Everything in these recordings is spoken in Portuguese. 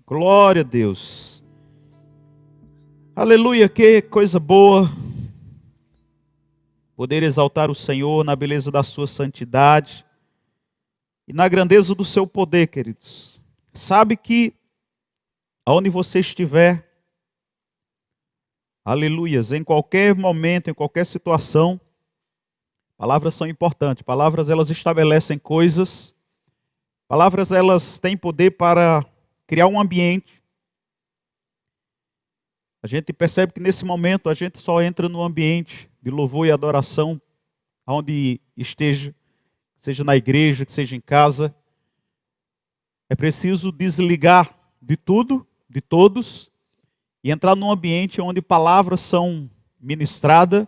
Glória a Deus. Aleluia, que coisa boa poder exaltar o Senhor na beleza da sua santidade e na grandeza do seu poder, queridos. Sabe que aonde você estiver, aleluias, em qualquer momento, em qualquer situação, palavras são importantes. Palavras, elas estabelecem coisas. Palavras, elas têm poder para criar um ambiente. A gente percebe que nesse momento a gente só entra no ambiente de louvor e adoração, onde esteja, seja na igreja, que seja em casa. É preciso desligar de tudo, de todos, e entrar num ambiente onde palavras são ministradas,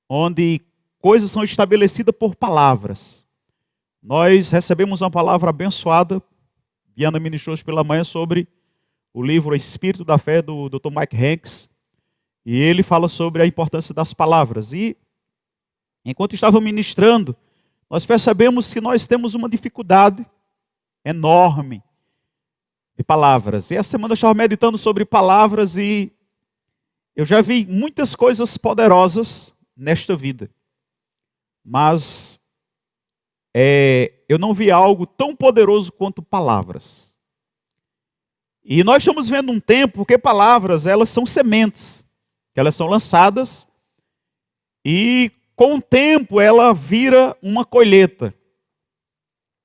onde coisas são estabelecidas por palavras. Nós recebemos uma palavra abençoada. Viana ministrou hoje pela manhã sobre o livro Espírito da Fé, do Dr. Mike Hanks. E ele fala sobre a importância das palavras. E enquanto estava ministrando, nós percebemos que nós temos uma dificuldade enorme de palavras. E essa semana eu estava meditando sobre palavras e eu já vi muitas coisas poderosas nesta vida. Mas eu não vi algo tão poderoso quanto palavras. E nós estamos vendo um tempo porque palavras, elas são sementes, que elas são lançadas e com o tempo ela vira uma colheita.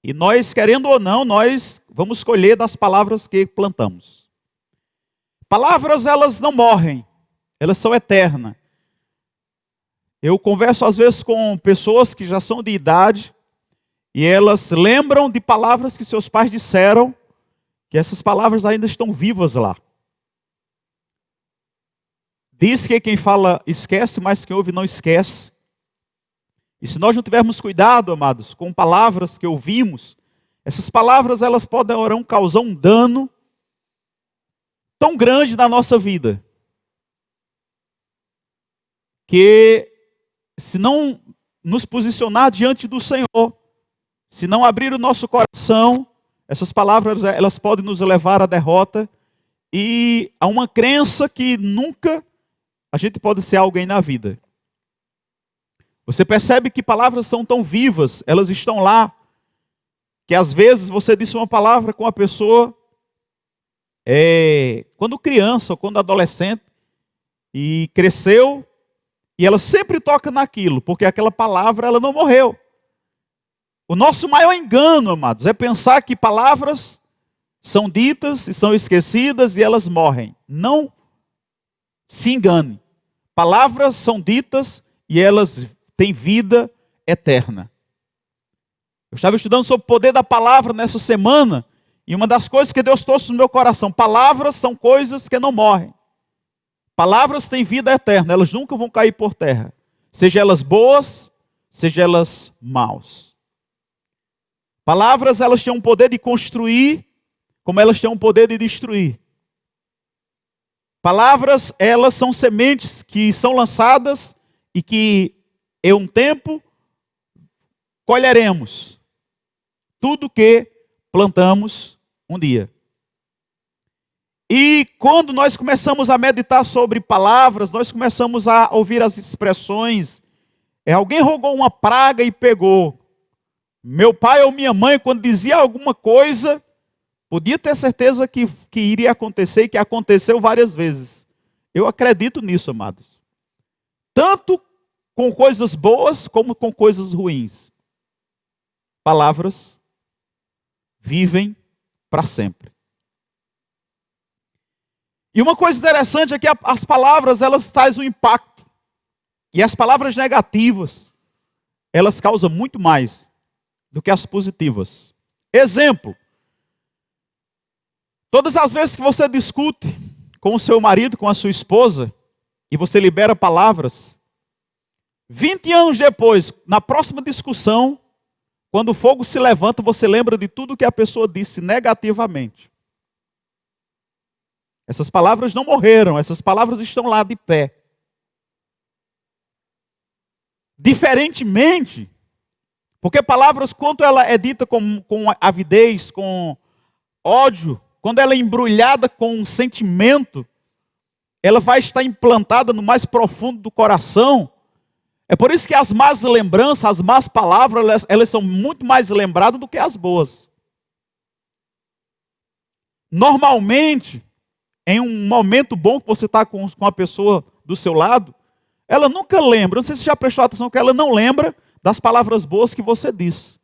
E nós, querendo ou não, nós vamos colher das palavras que plantamos. Palavras, elas não morrem, elas são eternas. Eu converso às vezes com pessoas que já são de idade e elas lembram de palavras que seus pais disseram, que essas palavras ainda estão vivas lá. Diz que quem fala esquece, mas quem ouve não esquece. E se nós não tivermos cuidado, amados, com palavras que ouvimos, essas palavras elas poderão causar um dano tão grande na nossa vida, que se não nos posicionar diante do Senhor, se não abrir o nosso coração, essas palavras elas podem nos levar à derrota e a uma crença que nunca a gente pode ser alguém na vida. Você percebe que palavras são tão vivas, elas estão lá, que às vezes você disse uma palavra com a pessoa, quando criança ou quando adolescente, e cresceu, e ela sempre toca naquilo, porque aquela palavra ela não morreu. O nosso maior engano, amados, é pensar que palavras são ditas e são esquecidas e elas morrem. Não se engane. Palavras são ditas e elas têm vida eterna. Eu estava estudando sobre o poder da palavra nessa semana e uma das coisas que Deus trouxe no meu coração, palavras são coisas que não morrem. Palavras têm vida eterna, elas nunca vão cair por terra. Seja elas boas, seja elas maus. Palavras, elas têm um poder de construir, como elas têm um poder de destruir. Palavras, elas são sementes que são lançadas e que, em um tempo, colheremos tudo que plantamos um dia. E quando nós começamos a meditar sobre palavras, nós começamos a ouvir as expressões. Alguém rogou uma praga e pegou. Meu pai ou minha mãe, quando dizia alguma coisa, podia ter certeza que iria acontecer e que aconteceu várias vezes. Eu acredito nisso, amados. Tanto com coisas boas como com coisas ruins. Palavras vivem para sempre. E uma coisa interessante é que as palavras, elas trazem um impacto. E as palavras negativas, elas causam muito mais do que as positivas. Exemplo. Todas as vezes que você discute com o seu marido, com a sua esposa, e você libera palavras, 20 anos depois, na próxima discussão, quando o fogo se levanta, você lembra de tudo que a pessoa disse negativamente. Essas palavras não morreram, essas palavras estão lá de pé. Diferentemente, porque palavras, quando ela é dita com avidez, com ódio, quando ela é embrulhada com um sentimento, ela vai estar implantada no mais profundo do coração. É por isso que as más lembranças, as más palavras, elas são muito mais lembradas do que as boas. Normalmente, em um momento bom que você está com a pessoa do seu lado, ela nunca lembra, não sei se você já prestou atenção, que ela não lembra das palavras boas que você disse.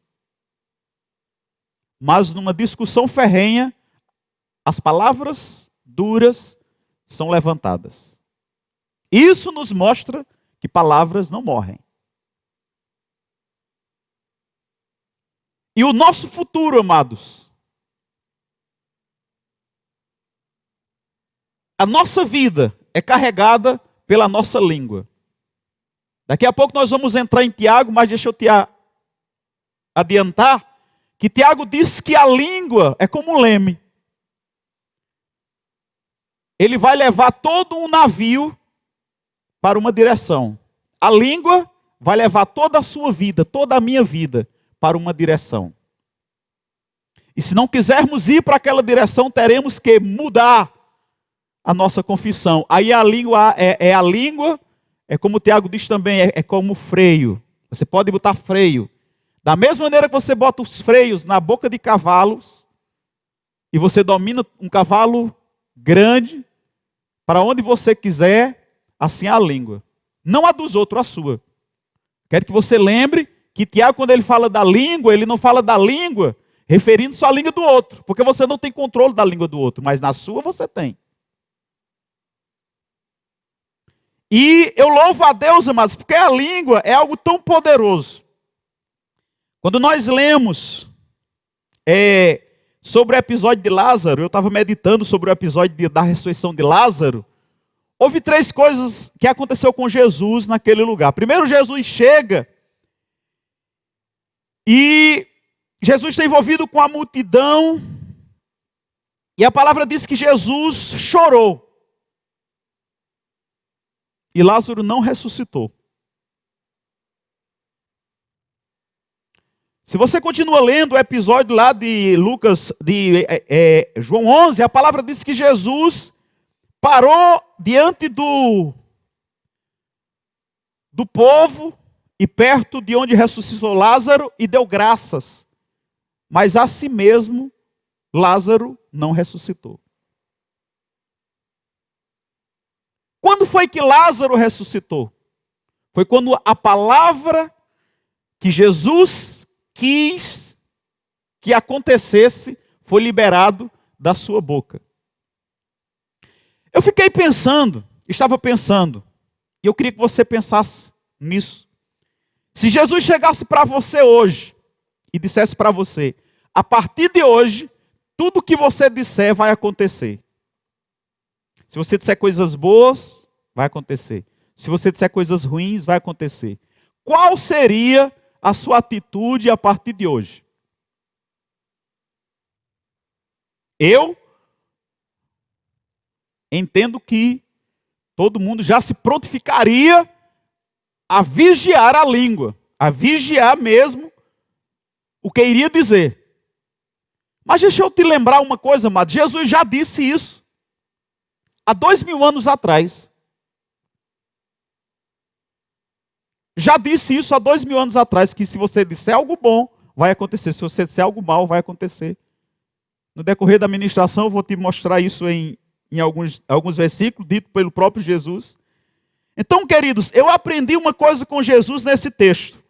Mas numa discussão ferrenha, as palavras duras são levantadas. Isso nos mostra que palavras não morrem. E o nosso futuro, amados, a nossa vida é carregada pela nossa língua. Daqui a pouco nós vamos entrar em Tiago, mas deixa eu te adiantar que Tiago diz que a língua é como um leme. Ele vai levar todo um navio para uma direção. A língua vai levar toda a sua vida, toda a minha vida, para uma direção. E se não quisermos ir para aquela direção, teremos que mudar a nossa confissão. Aí a língua é como o Tiago diz também, é como freio. Você pode botar freio. Da mesma maneira que você bota os freios na boca de cavalos, e você domina um cavalo grande, para onde você quiser, assim é a língua. Não a dos outros, a sua. Quero que você lembre que Tiago, quando ele fala da língua, ele não fala da língua referindo-se à língua do outro, porque você não tem controle da língua do outro, mas na sua você tem. E eu louvo a Deus, amados, porque a língua é algo tão poderoso. Quando nós lemos sobre o episódio de Lázaro, eu estava meditando sobre o episódio da ressurreição de Lázaro, houve 3 coisas que aconteceu com Jesus naquele lugar. Primeiro, Jesus chega e Jesus está envolvido com a multidão, e a palavra diz que Jesus chorou. E Lázaro não ressuscitou. Se você continua lendo o episódio lá de João 11, a palavra diz que Jesus parou diante do povo e perto de onde ressuscitou Lázaro e deu graças. Mas a si mesmo, Lázaro não ressuscitou. Quando foi que Lázaro ressuscitou? Foi quando a palavra que Jesus quis que acontecesse foi liberado da sua boca. Eu fiquei estava pensando, e eu queria que você pensasse nisso. Se Jesus chegasse para você hoje e dissesse para você, a partir de hoje, tudo que você disser vai acontecer. Se você disser coisas boas, vai acontecer. Se você disser coisas ruins, vai acontecer. Qual seria a sua atitude a partir de hoje? Eu entendo que todo mundo já se prontificaria a vigiar a língua, a vigiar mesmo o que iria dizer. Mas deixa eu te lembrar uma coisa, amado. Jesus já disse isso há 2000 anos atrás. Já disse isso há 2000 anos atrás, que se você disser algo bom, vai acontecer. Se você disser algo mal, vai acontecer. No decorrer da ministração, eu vou te mostrar isso em alguns versículos, dito pelo próprio Jesus. Então, queridos, eu aprendi uma coisa com Jesus nesse texto.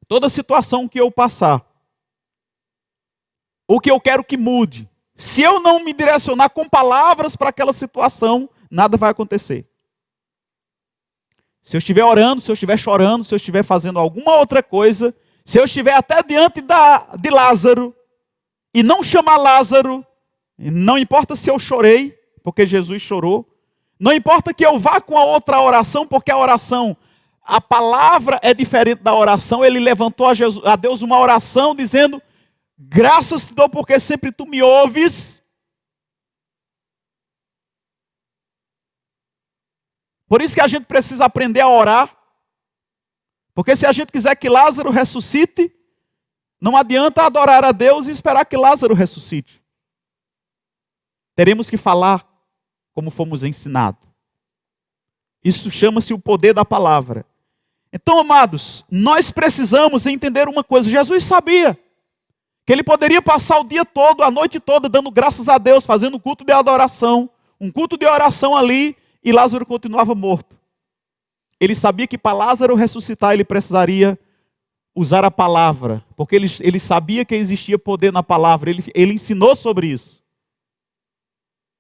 Toda situação que eu passar, o que eu quero que mude, se eu não me direcionar com palavras para aquela situação, nada vai acontecer. Se eu estiver orando, se eu estiver chorando, se eu estiver fazendo alguma outra coisa, se eu estiver até diante de Lázaro, e não chamar Lázaro, não importa se eu chorei, porque Jesus chorou, não importa que eu vá com a outra oração, porque a oração, a palavra é diferente da oração, ele levantou a Deus uma oração dizendo, graças te dou porque sempre tu me ouves. Por isso que a gente precisa aprender a orar. Porque se a gente quiser que Lázaro ressuscite, não adianta adorar a Deus e esperar que Lázaro ressuscite. teremos que falar como fomos ensinados. Isso chama-se o poder da palavra. Então, amados, nós precisamos entender uma coisa. Jesus sabia que ele poderia passar o dia todo, a noite toda, dando graças a Deus, fazendo um culto de adoração, um culto de oração ali, e Lázaro continuava morto. Ele sabia que para Lázaro ressuscitar, ele precisaria usar a palavra, porque ele sabia que existia poder na palavra, ele ensinou sobre isso.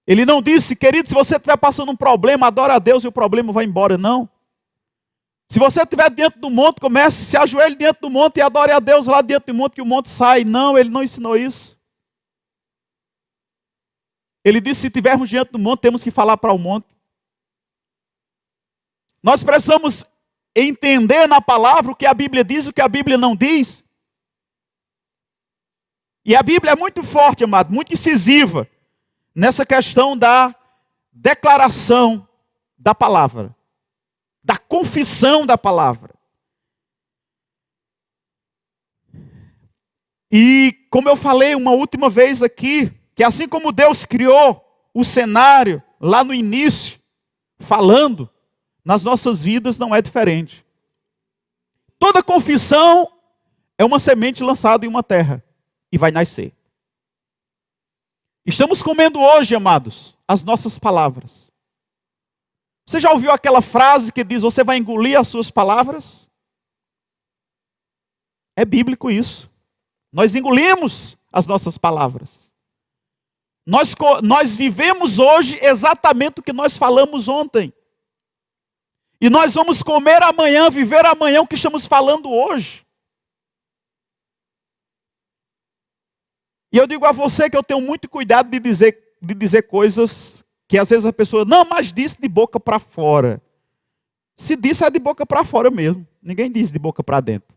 Ele não disse, querido, se você estiver passando um problema, adora a Deus e o problema vai embora, não. Se você estiver diante do monte, comece, se ajoelhe diante do monte e adore a Deus lá diante do monte, que o monte sai. Não, ele não ensinou isso. Ele disse, se estivermos diante do monte, temos que falar para o monte. Nós precisamos entender na palavra o que a Bíblia diz e o que a Bíblia não diz. E a Bíblia é muito forte, amado, muito incisiva nessa questão da declaração da palavra, da confissão da palavra. E como eu falei uma última vez aqui, que assim como Deus criou o cenário lá no início, falando, nas nossas vidas não é diferente. Toda confissão é uma semente lançada em uma terra e vai nascer. Estamos comendo hoje, amados, as nossas palavras. Você já ouviu aquela frase que diz, você vai engolir as suas palavras? É bíblico isso. Nós engolimos as nossas palavras. Nós vivemos hoje exatamente o que nós falamos ontem. E nós vamos comer amanhã, viver amanhã o que estamos falando hoje. E eu digo a você que eu tenho muito cuidado de dizer coisas que às vezes a pessoa, não, mas disse de boca para fora. Se disse é de boca para fora mesmo. Ninguém diz de boca para dentro.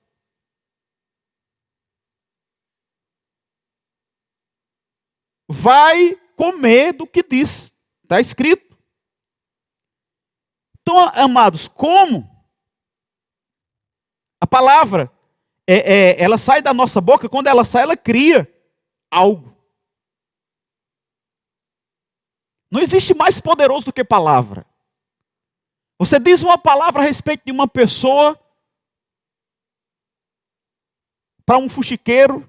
Vai comer do que diz. Está escrito. Então, amados, como a palavra, ela sai da nossa boca, quando ela sai, ela cria algo. Não existe mais poderoso do que palavra. Você diz uma palavra a respeito de uma pessoa para um fuxiqueiro,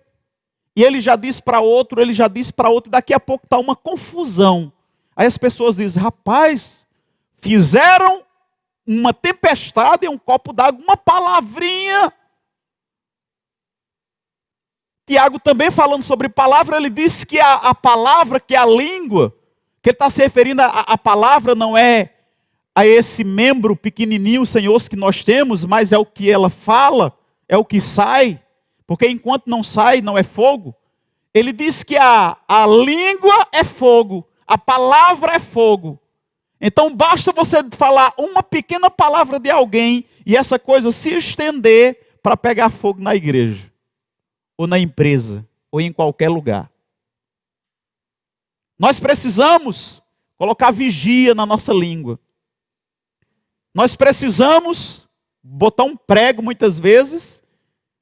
e ele já diz para outro, e daqui a pouco está uma confusão. Aí as pessoas dizem, rapaz, fizeram uma tempestade em um copo d'água, uma palavrinha. Tiago também falando sobre palavra, ele disse que a palavra, que a língua, que ele está se referindo a palavra não é a esse membro pequenininho, Senhor, que nós temos, mas é o que ela fala, é o que sai, porque enquanto não sai, não é fogo. Ele diz que a língua é fogo, a palavra é fogo. Então basta você falar uma pequena palavra de alguém e essa coisa se estender para pegar fogo na igreja, ou na empresa, ou em qualquer lugar. Nós precisamos colocar vigia na nossa língua. Nós precisamos botar um prego muitas vezes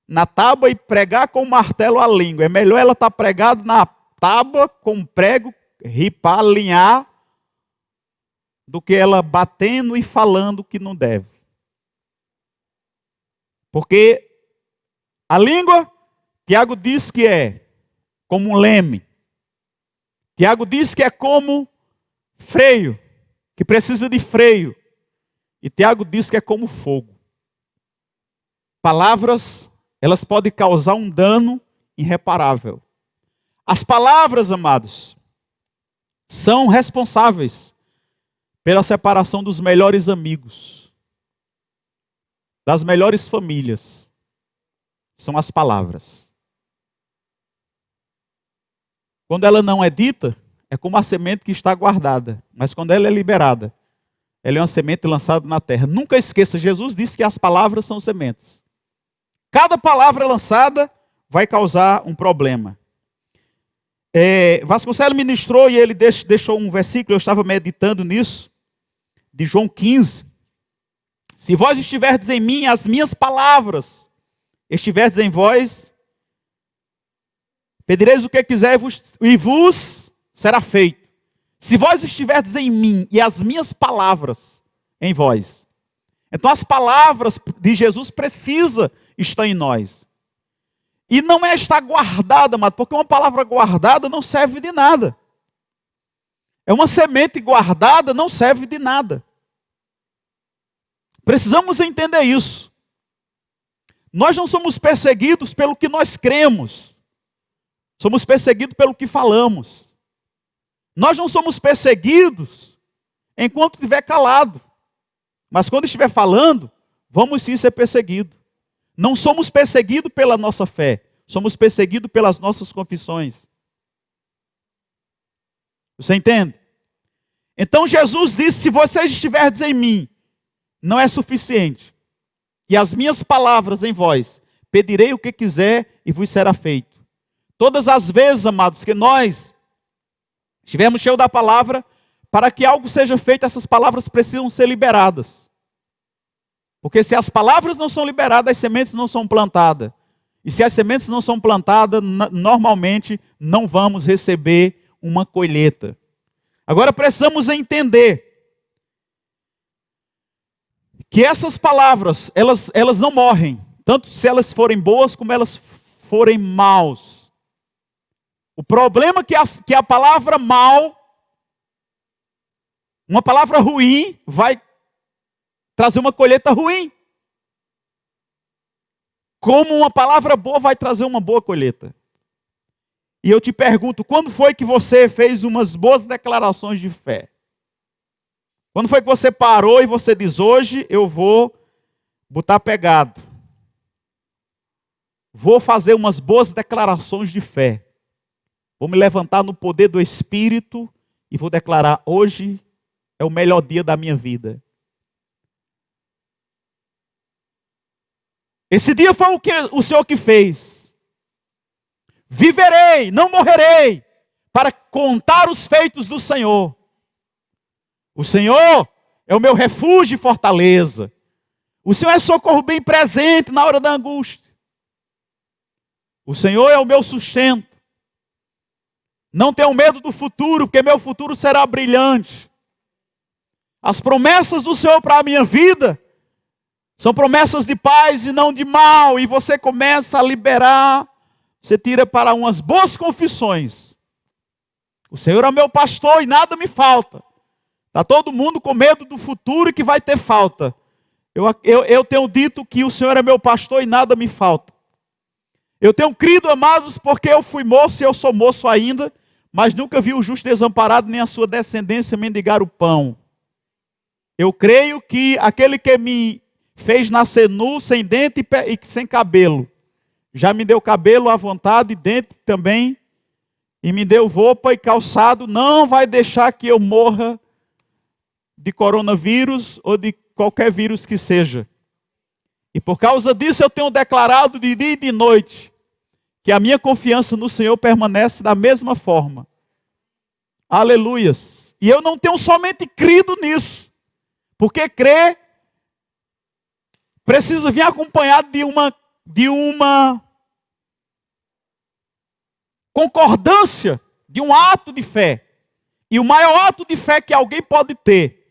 na tábua e pregar com o martelo a língua. É melhor ela estar pregada na tábua com um prego, ripar, alinhar, do que ela batendo e falando o que não deve. Porque a língua, Tiago diz que é como um leme. Tiago diz que é como freio, que precisa de freio. E Tiago diz que é como fogo. Palavras, elas podem causar um dano irreparável. As palavras, amados, são responsáveis pela separação dos melhores amigos, das melhores famílias. São as palavras. Quando ela não é dita, é como a semente que está guardada. Mas quando ela é liberada, ela é uma semente lançada na terra. Nunca esqueça, Jesus disse que as palavras são sementes. Cada palavra lançada vai causar um problema. Vasconcelos ministrou e ele deixou um versículo, eu estava meditando nisso, de João 15. Se vós estiverdes em mim, as minhas palavras estiverdes em vós, pedireis o que quiser e vos será feito. Se vós estiverdes em mim e as minhas palavras em vós. Então as palavras de Jesus precisam estar em nós. E não é estar guardada, amado, porque uma palavra guardada não serve de nada. É uma semente guardada, não serve de nada. Precisamos entender isso. Nós não somos perseguidos pelo que nós cremos. Somos perseguidos pelo que falamos. Nós não somos perseguidos enquanto estiver calado. Mas quando estiver falando, vamos sim ser perseguidos. Não somos perseguidos pela nossa fé. Somos perseguidos pelas nossas confissões. Você entende? Então Jesus disse, se vocês estiverdes em mim, não é suficiente. E as minhas palavras em vós, pedirei o que quiser e vos será feito. Todas as vezes, amados, que nós estivermos cheios da palavra, para que algo seja feito, essas palavras precisam ser liberadas. Porque se as palavras não são liberadas, as sementes não são plantadas. E se as sementes não são plantadas, normalmente não vamos receber uma colheita. Agora precisamos entender que essas palavras, elas não morrem. Tanto se elas forem boas, como elas forem maus. O problema é que a palavra mal, uma palavra ruim, vai trazer uma colheita ruim. Como uma palavra boa vai trazer uma boa colheita. E eu te pergunto, quando foi que você fez umas boas declarações de fé? Quando foi que você parou e você diz, hoje eu vou botar pegado. Vou fazer umas boas declarações de fé. Vou me levantar no poder do Espírito e vou declarar, hoje é o melhor dia da minha vida. Esse dia foi o Senhor que fez. Viverei, não morrerei, para contar os feitos do Senhor. O Senhor é o meu refúgio e fortaleza. O Senhor é socorro bem presente na hora da angústia. O Senhor é o meu sustento. Não tenho medo do futuro, porque meu futuro será brilhante. As promessas do Senhor para a minha vida são promessas de paz e não de mal. E você começa a liberar, você tira para umas boas confissões. O Senhor é meu pastor e nada me falta. Está todo mundo com medo do futuro e que vai ter falta. Eu tenho dito que o Senhor é meu pastor e nada me falta. Eu tenho crido, amados, porque eu fui moço e eu sou moço ainda, mas nunca vi o justo desamparado nem a sua descendência mendigar o pão. Eu creio que aquele que me fez nascer nu, sem dente e sem cabelo, já me deu cabelo à vontade e dente também, e me deu roupa e calçado, não vai deixar que eu morra de coronavírus ou de qualquer vírus que seja. E por causa disso eu tenho declarado de dia e de noite que a minha confiança no Senhor permanece da mesma forma. Aleluias. E eu não tenho somente crido nisso, porque crer precisa vir acompanhado de uma concordância, de um ato de fé. E o maior ato de fé que alguém pode ter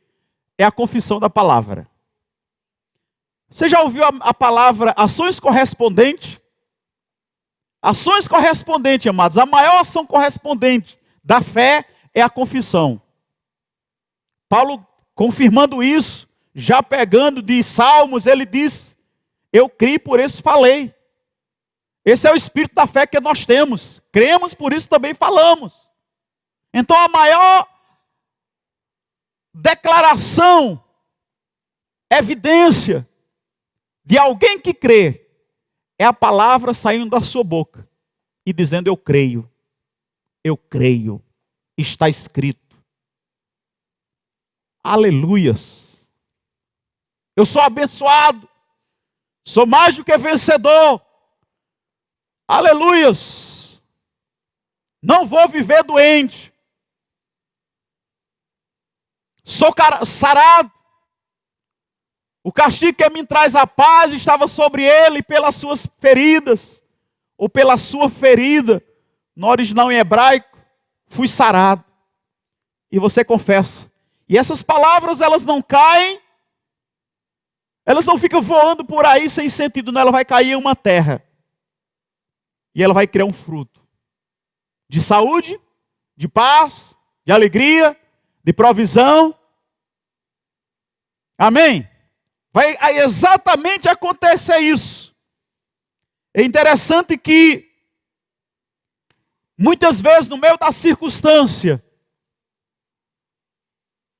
é a confissão da palavra. Você já ouviu a palavra ações correspondentes? Ações correspondentes, amados. A maior ação correspondente da fé é a confissão. Paulo, confirmando isso, já pegando de Salmos, ele diz, eu criei, por isso falei. Esse é o espírito da fé que nós temos. Cremos, por isso também falamos. Então a maior declaração, evidência de alguém que crê, é a palavra saindo da sua boca e dizendo eu creio, está escrito. Aleluias. Eu sou abençoado, sou mais do que vencedor. Aleluias. Não vou viver doente. Sou sarado. O castigo que me traz a paz estava sobre ele, e pelas suas feridas, ou pela sua ferida, no original em hebraico, fui sarado. e você confessa. E essas palavras, elas não caem, elas não ficam voando por aí sem sentido, não. Ela vai cair em uma terra. E ela vai criar um fruto de saúde, de paz, de alegria, de provisão. Amém? Vai exatamente acontecer isso. É interessante que muitas vezes no meio da circunstância,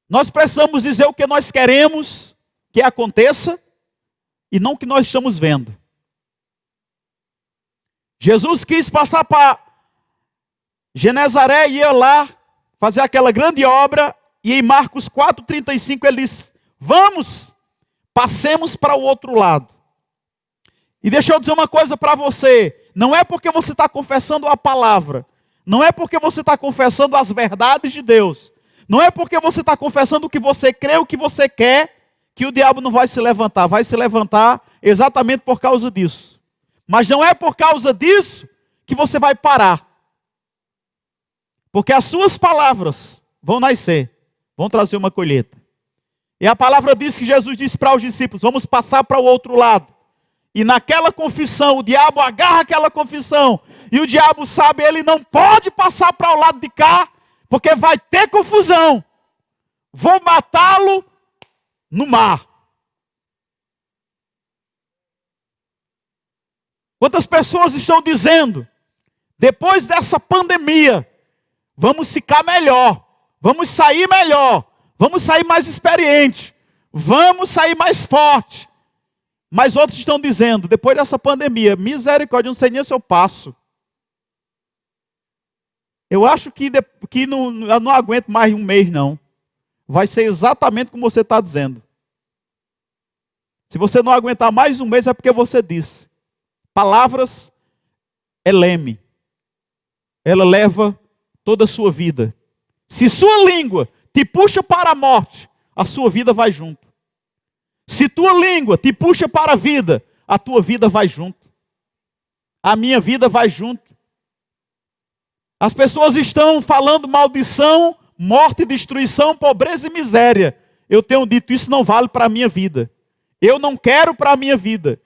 nós precisamos dizer o que nós queremos que aconteça e não o que nós estamos vendo. Jesus quis passar para Genezaré e ia lá fazer aquela grande obra, e em Marcos 4,35 ele diz: vamos, passemos para o outro lado. E deixa eu dizer uma coisa para você, não é porque você está confessando a palavra, não é porque você está confessando as verdades de Deus, não é porque você está confessando o que você crê, o que você quer, que o diabo não vai se levantar. Vai se levantar exatamente por causa disso. Mas não é por causa disso que você vai parar. Porque as suas palavras vão nascer, vão trazer uma colheita. E a palavra diz que Jesus disse para os discípulos: vamos passar para o outro lado. E naquela confissão, o diabo agarra aquela confissão. E o diabo sabe, ele não pode passar para o lado de cá, porque vai ter confusão. Vou matá-lo no mar. Quantas pessoas estão dizendo, depois dessa pandemia, vamos ficar melhor, vamos sair melhor, vamos sair mais experiente, vamos sair mais forte. Mas outros estão dizendo, depois dessa pandemia, misericórdia, eu não sei nem se eu passo. Eu acho que eu não aguento mais um mês, não. Vai ser exatamente como você está dizendo. Se você não aguentar mais um mês, é porque você disse. Palavras é leme. Ela leva toda a sua vida. Se sua língua te puxa para a morte, a sua vida vai junto. Se tua língua te puxa para a vida, a tua vida vai junto. A minha vida vai junto. As pessoas estão falando maldição, morte, destruição, pobreza e miséria. Eu tenho dito, isso não vale para a minha vida. Eu não quero para a minha vida.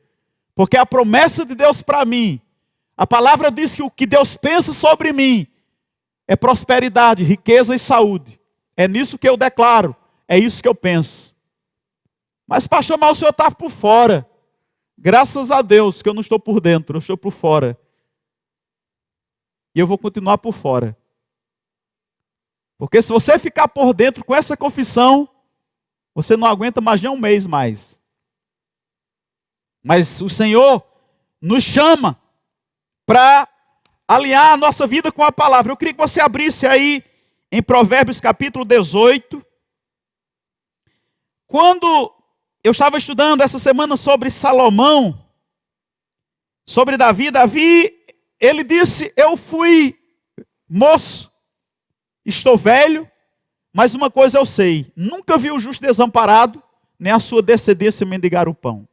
Porque a promessa de Deus para mim, a palavra diz que o que Deus pensa sobre mim é prosperidade, riqueza e saúde. É nisso que eu declaro, é isso que eu penso. Mas pastor, mas o senhor está por fora. Graças a Deus que eu não estou por dentro, eu estou por fora. E eu vou continuar por fora. Porque se você ficar por dentro com essa confissão, você não aguenta mais nem um mês mais. Mas o Senhor nos chama para alinhar a nossa vida com a palavra. Eu queria que você abrisse aí em Provérbios capítulo 18. Quando eu estava estudando essa semana sobre Salomão, sobre Davi, ele disse, eu fui moço, estou velho, mas uma coisa eu sei, nunca vi o justo desamparado, nem a sua descendência mendigar o pão.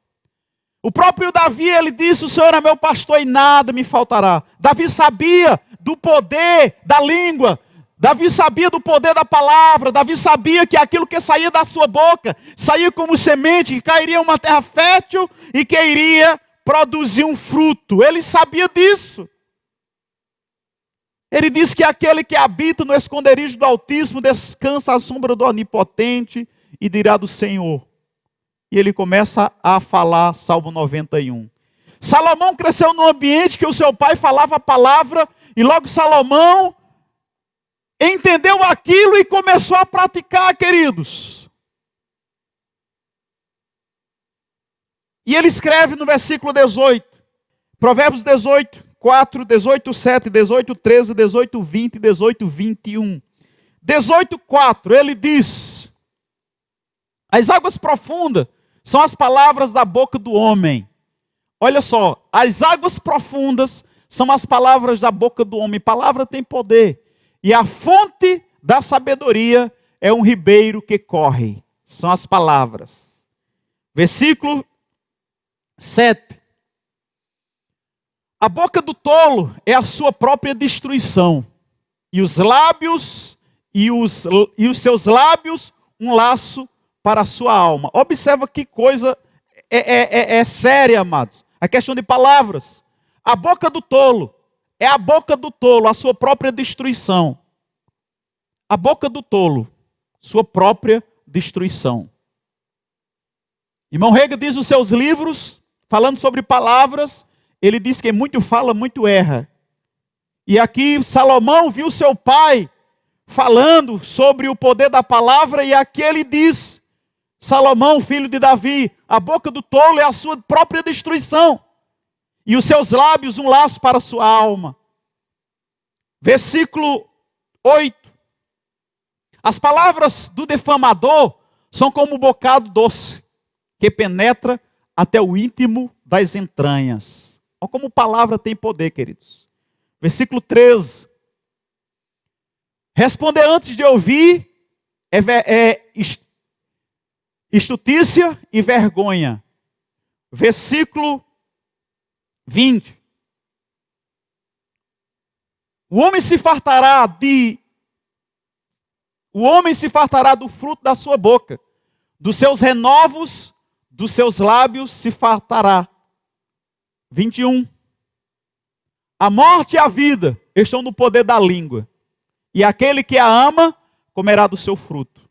O próprio Davi, ele disse, o Senhor é meu pastor e nada me faltará. Davi sabia do poder da língua, Davi sabia do poder da palavra, Davi sabia que aquilo que saía da sua boca, saía como semente, que cairia em uma terra fértil e que iria produzir um fruto. Ele sabia disso. Ele diz que aquele que habita no esconderijo do Altíssimo descansa à sombra do Onipotente e dirá do Senhor. E ele começa a falar, Salmo 91. Salomão cresceu num ambiente que o seu pai falava a palavra, e logo Salomão entendeu aquilo e começou a praticar, queridos. E ele escreve no versículo 18, Provérbios 18, 4, 18, 7, 18, 13, 18, 20, 18, 21. 18, 4, ele diz, as águas profundas são as palavras da boca do homem. Olha só, as águas profundas são as palavras da boca do homem. Palavra tem poder. E a fonte da sabedoria é um ribeiro que corre. São as palavras. Versículo 7. A boca do tolo é a sua própria destruição. E os lábios e os seus lábios um laço para a sua alma. Observa que coisa é séria, amados. A questão de palavras. A boca do tolo é a boca do tolo, a sua própria destruição. A boca do tolo, sua própria destruição. Irmão Rega diz nos seus livros, falando sobre palavras, ele diz que muito fala, muito erra. E aqui Salomão viu seu pai falando sobre o poder da palavra, e aqui ele diz, Salomão, filho de Davi, a boca do tolo é a sua própria destruição, e os seus lábios um laço para a sua alma. Versículo 8. As palavras do defamador são como um bocado doce, que penetra até o íntimo das entranhas. Olha como palavra tem poder, queridos. Versículo 13. Responder antes de ouvir é estutícia e vergonha. Versículo 20. O homem se fartará do fruto da sua boca, dos seus renovos, dos seus lábios se fartará. 21. A morte e a vida estão no poder da língua, e aquele que a ama comerá do seu fruto.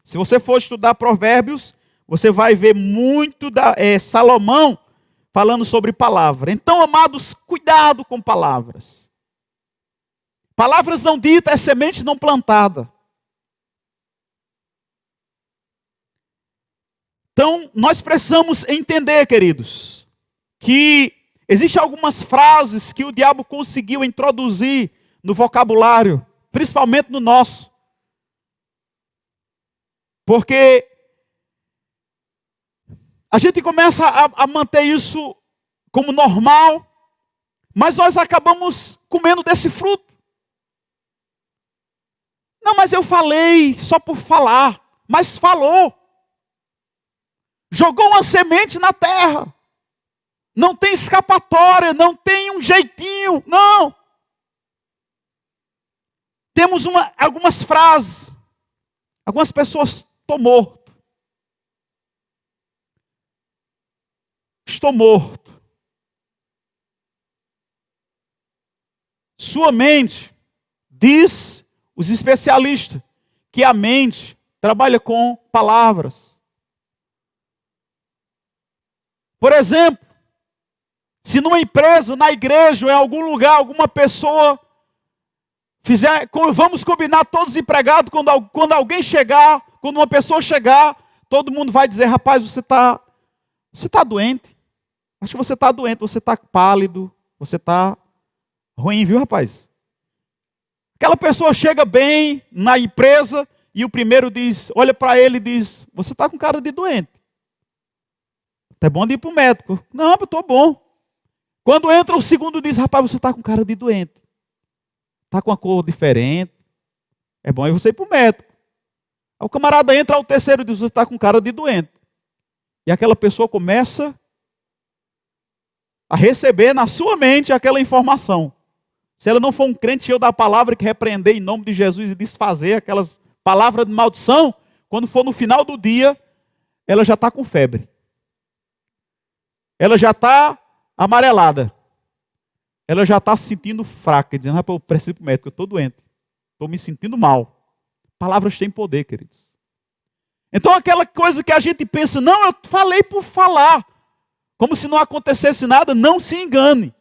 Se você for estudar Provérbios, você vai ver muito Salomão falando sobre palavra. Então, amados, cuidado com palavras. Palavras não ditas é semente não plantada. Então, nós precisamos entender, queridos, que existem algumas frases que o diabo conseguiu introduzir no vocabulário, principalmente no nosso. Porque a gente começa a manter isso como normal, mas nós acabamos comendo desse fruto. Não, mas eu falei só por falar, mas falou. Jogou uma semente na terra. Não tem escapatória, não tem um jeitinho, não. Temos algumas frases. Algumas pessoas, estou morto. Estou morto. Sua mente, diz os especialistas, que a mente trabalha com palavras. Por exemplo, se numa empresa, na igreja, ou em algum lugar, alguma pessoa vamos combinar todos os empregados, quando alguém chegar, quando uma pessoa chegar, todo mundo vai dizer, rapaz, você está doente. Acho que você está doente, você está pálido, você está ruim, viu, rapaz? Aquela pessoa chega bem na empresa e o primeiro diz, olha para ele e diz, você está com cara de doente. É bom de ir para o médico. Não, eu estou bom. Quando entra o segundo diz, rapaz, você está com cara de doente. Está com uma cor diferente. É bom você ir para o médico. Aí o camarada entra, o terceiro diz, você está com cara de doente. E aquela pessoa começa a receber na sua mente aquela informação. Se ela não for um crente cheio da palavra que repreender em nome de Jesus e desfazer aquelas palavras de maldição, quando for no final do dia, ela já está com febre. Ela já está amarelada. Ela já está se sentindo fraca, dizendo, rapaz, eu preciso ir para o médico, eu estou doente. Estou me sentindo mal. Palavras têm poder, queridos. Então aquela coisa que a gente pensa, não, eu falei por falar, como se não acontecesse nada, não se engane.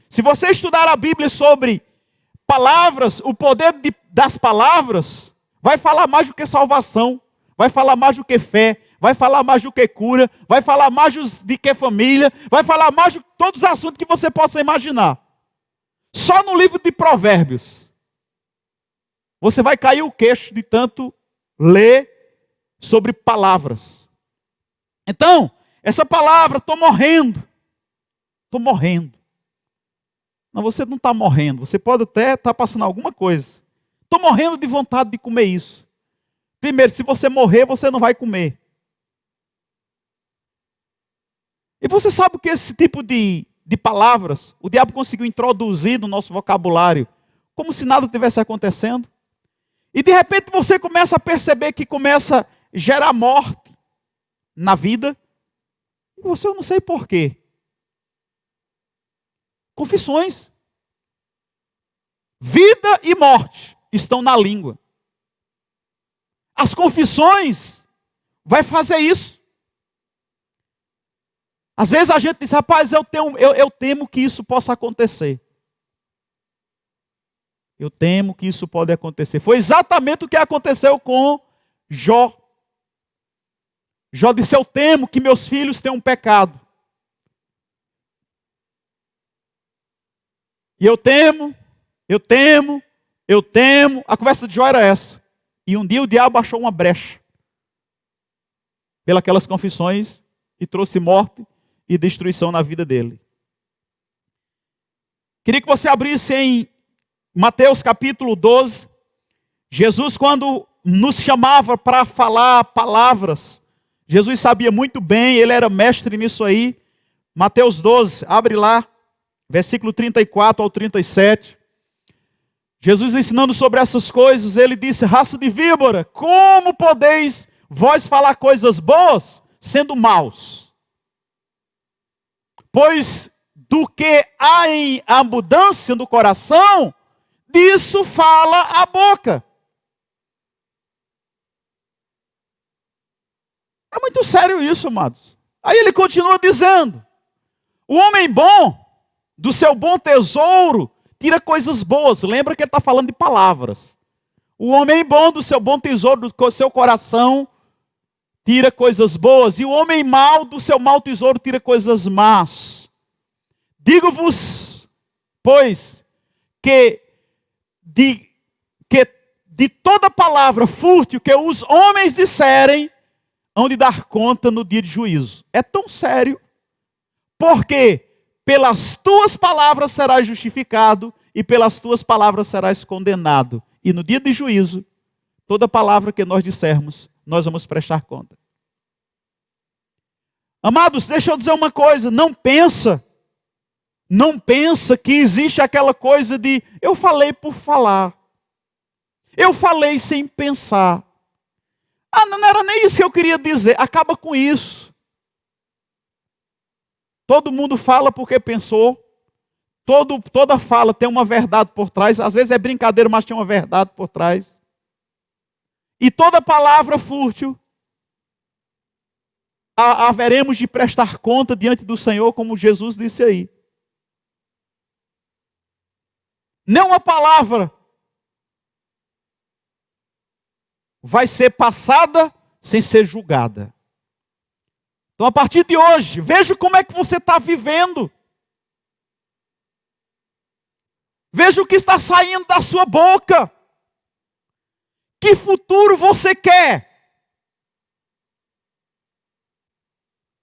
Se você estudar a Bíblia sobre palavras, o poder das palavras, vai falar mais do que salvação, vai falar mais do que fé, vai falar mais do que cura, vai falar mais do que família, vai falar mais de todos os assuntos que você possa imaginar. Só no livro de Provérbios, você vai cair o queixo de tanto ler sobre palavras. Então, essa palavra, estou morrendo. Estou morrendo. Não, você não está morrendo, você pode até estar passando alguma coisa. Estou morrendo de vontade de comer isso. Primeiro, se você morrer, você não vai comer. E você sabe que esse tipo de palavras, o diabo conseguiu introduzir no nosso vocabulário, como se nada tivesse acontecendo. E de repente você começa a perceber que começa a gerar morte na vida. E você, eu não sei porquê. Confissões. Vida e morte estão na língua. As confissões vai fazer isso. Às vezes a gente diz, rapaz, eu temo que isso possa acontecer. Eu temo que isso pode acontecer. Foi exatamente o que aconteceu com Jó. Jó disse, eu temo que meus filhos tenham pecado. E eu temo. A conversa de Jó era essa. E um dia o diabo achou uma brecha pelas confissões e trouxe morte e destruição na vida dele. Queria que você abrisse em Mateus capítulo 12. Jesus, quando nos chamava para falar palavras, Jesus sabia muito bem, ele era mestre nisso aí. Mateus 12, abre lá, versículo 34 ao 37. Jesus ensinando sobre essas coisas, ele disse, raça de víbora, como podeis vós falar coisas boas, sendo maus? Pois do que há em abundância no coração, disso fala a boca. É muito sério isso, amados. Aí ele continua dizendo, o homem bom, do seu bom tesouro, tira coisas boas. Lembra que ele está falando de palavras. O homem bom, do seu bom tesouro, do seu coração, tira coisas boas. E o homem mau, do seu mau tesouro, tira coisas más. Digo-vos, pois, que de toda palavra fútil que os homens disserem, hão de dar conta no dia de juízo. É tão sério, porque pelas tuas palavras serás justificado, e pelas tuas palavras serás condenado. E no dia de juízo, toda palavra que nós dissermos, nós vamos prestar conta. Amados, deixa eu dizer uma coisa, não pensa que existe aquela coisa de, eu falei por falar. Eu falei sem pensar. Não era nem isso que eu queria dizer, acaba com isso. Todo mundo fala porque pensou. Toda fala tem uma verdade por trás. Às vezes é brincadeira, mas tem uma verdade por trás. E toda palavra fútil, haveremos de prestar conta diante do Senhor, como Jesus disse aí. Não uma palavra vai ser passada sem ser julgada. Então, a partir de hoje, veja como é que você está vivendo. Veja o que está saindo da sua boca. Que futuro você quer?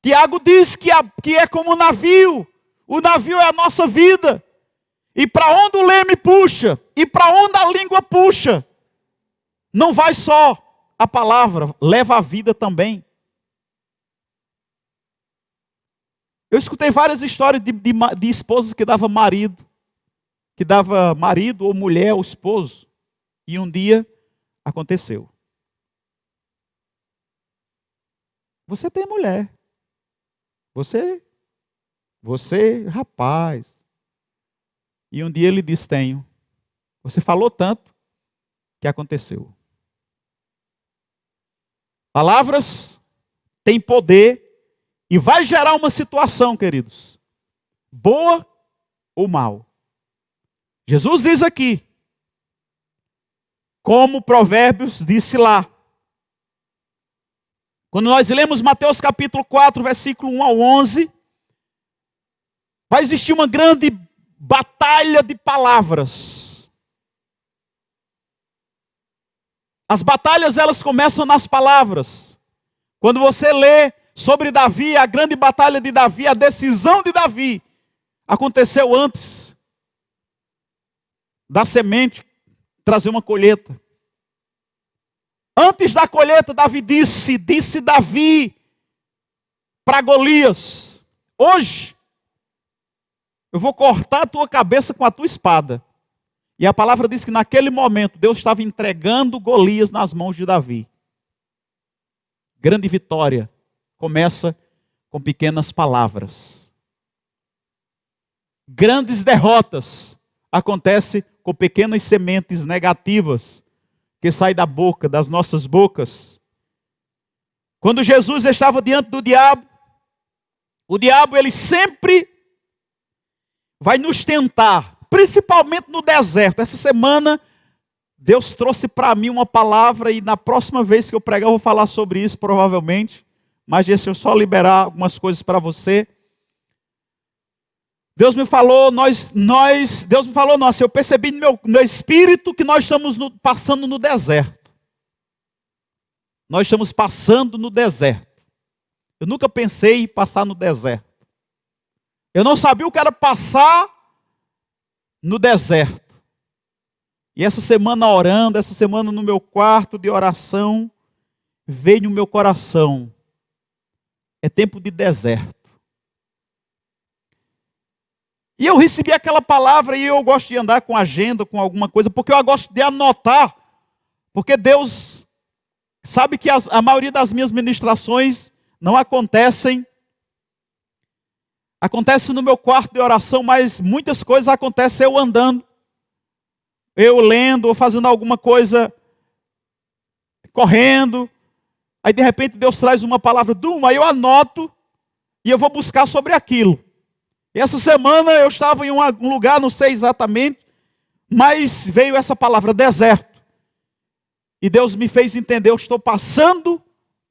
Tiago diz que é como um navio. O navio é a nossa vida. E para onde o leme puxa, e para onde a língua puxa, não vai só a palavra, leva a vida também. Eu escutei várias histórias de esposas que davam marido ou mulher ou esposo, e um dia aconteceu. Você tem mulher. Você, rapaz. E um dia ele disse, tenho. Você falou tanto que aconteceu. Palavras têm poder e vai gerar uma situação, queridos, boa ou mal. Jesus diz aqui, como Provérbios disse lá. Quando nós lemos Mateus capítulo 4, versículo 1 ao 11, vai existir uma grande batalha de palavras. As batalhas, elas começam nas palavras. Quando você lê sobre Davi, a grande batalha de Davi, a decisão de Davi, aconteceu antes da semente trazer uma colheita. Antes da colheita, Davi disse Davi para Golias, hoje eu vou cortar a tua cabeça com a tua espada. E a palavra diz que naquele momento Deus estava entregando Golias nas mãos de Davi. Grande vitória começa com pequenas palavras. Grandes derrotas acontecem com pequenas sementes negativas que saem da boca, das nossas bocas. Quando Jesus estava diante do diabo, o diabo ele sempre vai nos tentar, principalmente no deserto. Essa semana Deus trouxe para mim uma palavra e na próxima vez que eu pregar eu vou falar sobre isso provavelmente. Mas deixa eu só liberar algumas coisas para você. Deus me falou, eu percebi no meu espírito que nós estamos passando no deserto. Nós estamos passando no deserto. Eu nunca pensei em passar no deserto. Eu não sabia o que era passar no deserto. E essa semana orando, essa semana no meu quarto de oração, veio no meu coração. É tempo de deserto. E eu recebi aquela palavra e eu gosto de andar com agenda, com alguma coisa, porque eu gosto de anotar. Porque Deus sabe que a maioria das minhas ministrações não acontecem no meu quarto de oração, mas muitas coisas acontecem eu andando, eu lendo, ou fazendo alguma coisa, correndo. Aí de repente Deus traz uma palavra, aí eu anoto e eu vou buscar sobre aquilo. E essa semana eu estava em um lugar, não sei exatamente, mas veio essa palavra, deserto. E Deus me fez entender, eu estou passando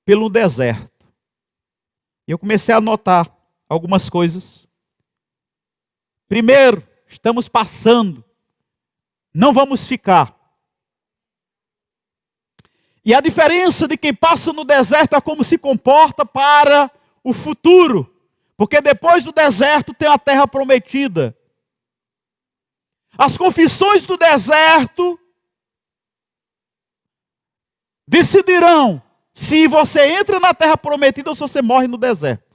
pelo deserto. E eu comecei a anotar algumas coisas. Primeiro, estamos passando, não vamos ficar. E a diferença de quem passa no deserto é como se comporta para o futuro. Porque depois do deserto tem a terra prometida. As confissões do deserto decidirão se você entra na terra prometida ou se você morre no deserto.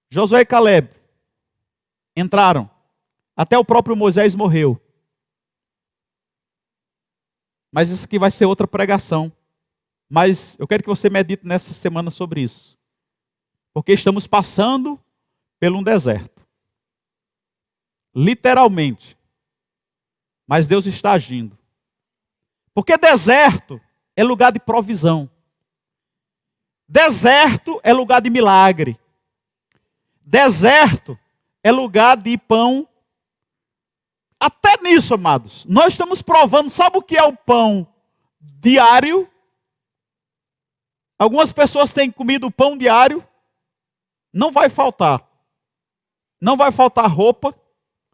Josué e Caleb entraram. Até o próprio Moisés morreu. Mas isso aqui vai ser outra pregação. Mas eu quero que você medite nessa semana sobre isso. Porque estamos passando por um deserto. Literalmente. Mas Deus está agindo. Porque deserto é lugar de provisão. Deserto é lugar de milagre. Deserto é lugar de pão. Até nisso, amados, nós estamos provando, sabe o que é o pão diário? Algumas pessoas têm comido o pão diário, não vai faltar. Não vai faltar roupa,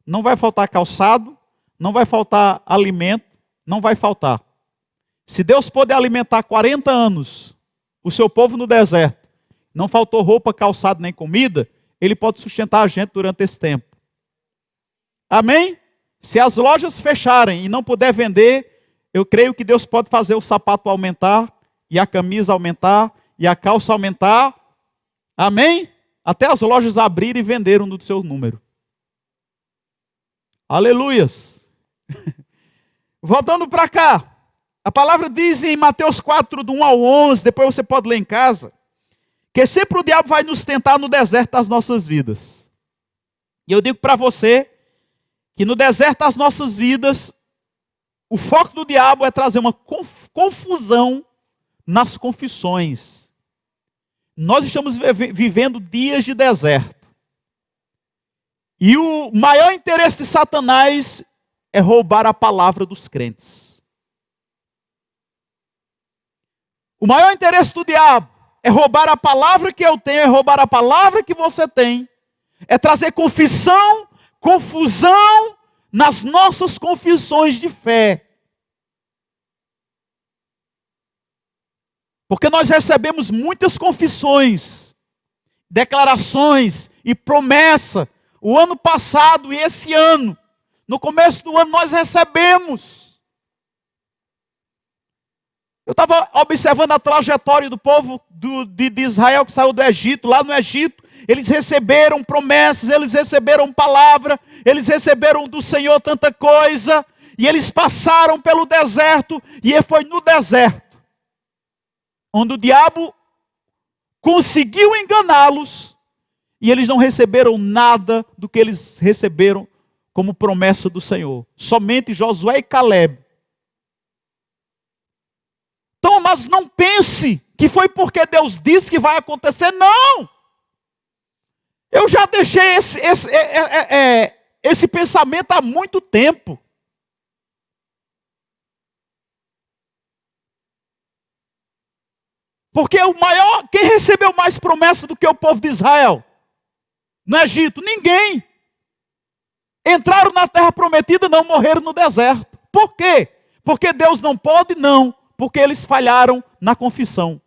não vai faltar calçado, não vai faltar alimento, não vai faltar. Se Deus puder alimentar 40 anos o seu povo no deserto, não faltou roupa, calçado nem comida, Ele pode sustentar a gente durante esse tempo. Amém? Se as lojas fecharem e não puder vender, eu creio que Deus pode fazer o sapato aumentar, e a camisa aumentar, e a calça aumentar. Amém? Até as lojas abrirem e venderam no seu número. Aleluias. Voltando para cá. A palavra diz em Mateus 4, do 1 ao 11, depois você pode ler em casa, que sempre o diabo vai nos tentar no deserto das nossas vidas. E eu digo para você, que no deserto das nossas vidas, o foco do diabo é trazer uma confusão nas confissões. Nós estamos vivendo dias de deserto. E o maior interesse de Satanás é roubar a palavra dos crentes. O maior interesse do diabo é roubar a palavra que eu tenho, é roubar a palavra que você tem. É trazer confusão nas nossas confissões de fé. Porque nós recebemos muitas confissões, declarações e promessa. O ano passado e esse ano, no começo do ano, nós recebemos. Eu estava observando a trajetória do povo de Israel que saiu do Egito. Lá no Egito, eles receberam promessas, eles receberam palavra, eles receberam do Senhor tanta coisa, e eles passaram pelo deserto, e foi no deserto onde o diabo conseguiu enganá-los, e eles não receberam nada do que eles receberam como promessa do Senhor. Somente Josué e Caleb. Então, mas não pense que foi porque Deus disse que vai acontecer. Não! Eu já deixei esse pensamento há muito tempo. Porque quem recebeu mais promessa do que o povo de Israel no Egito? Ninguém. Entraram na terra prometida, não morreram no deserto. Por quê? Porque Deus não pode? Não. Porque eles falharam na confissão.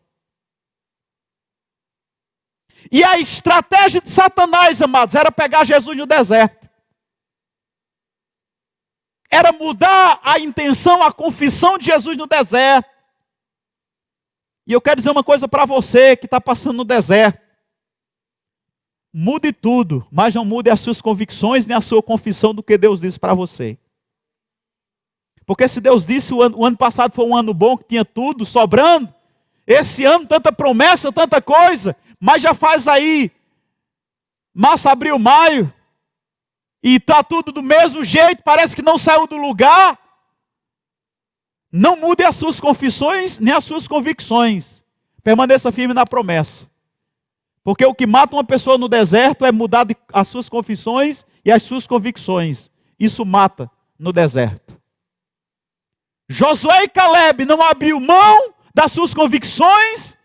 E a estratégia de Satanás, amados, era pegar Jesus no deserto. Era mudar a intenção, a confissão de Jesus no deserto. E eu quero dizer uma coisa para você que está passando no deserto. Mude tudo, mas não mude as suas convicções nem a sua confissão do que Deus disse para você. Porque se Deus disse o ano passado foi um ano bom, que tinha tudo sobrando, esse ano tanta promessa, tanta coisa, mas já faz aí março, abril, maio, e está tudo do mesmo jeito, parece que não saiu do lugar. Não mude as suas confissões nem as suas convicções. Permaneça firme na promessa. Porque o que mata uma pessoa no deserto é mudar as suas confissões e as suas convicções. Isso mata no deserto. Josué e Caleb não abriu mão das suas convicções,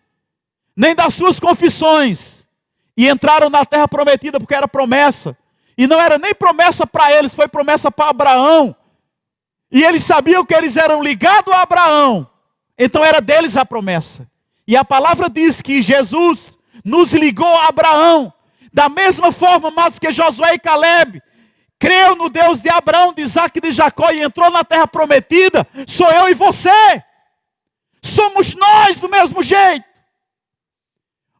nem das suas confissões. E entraram na terra prometida porque era promessa. E não era nem promessa para eles, foi promessa para Abraão. E eles sabiam que eles eram ligados a Abraão. Então era deles a promessa. E a palavra diz que Jesus nos ligou a Abraão. Da mesma forma, mas que Josué e Caleb creu no Deus de Abraão, de Isaac e de Jacó e entrou na terra prometida, sou eu e você. Somos nós do mesmo jeito.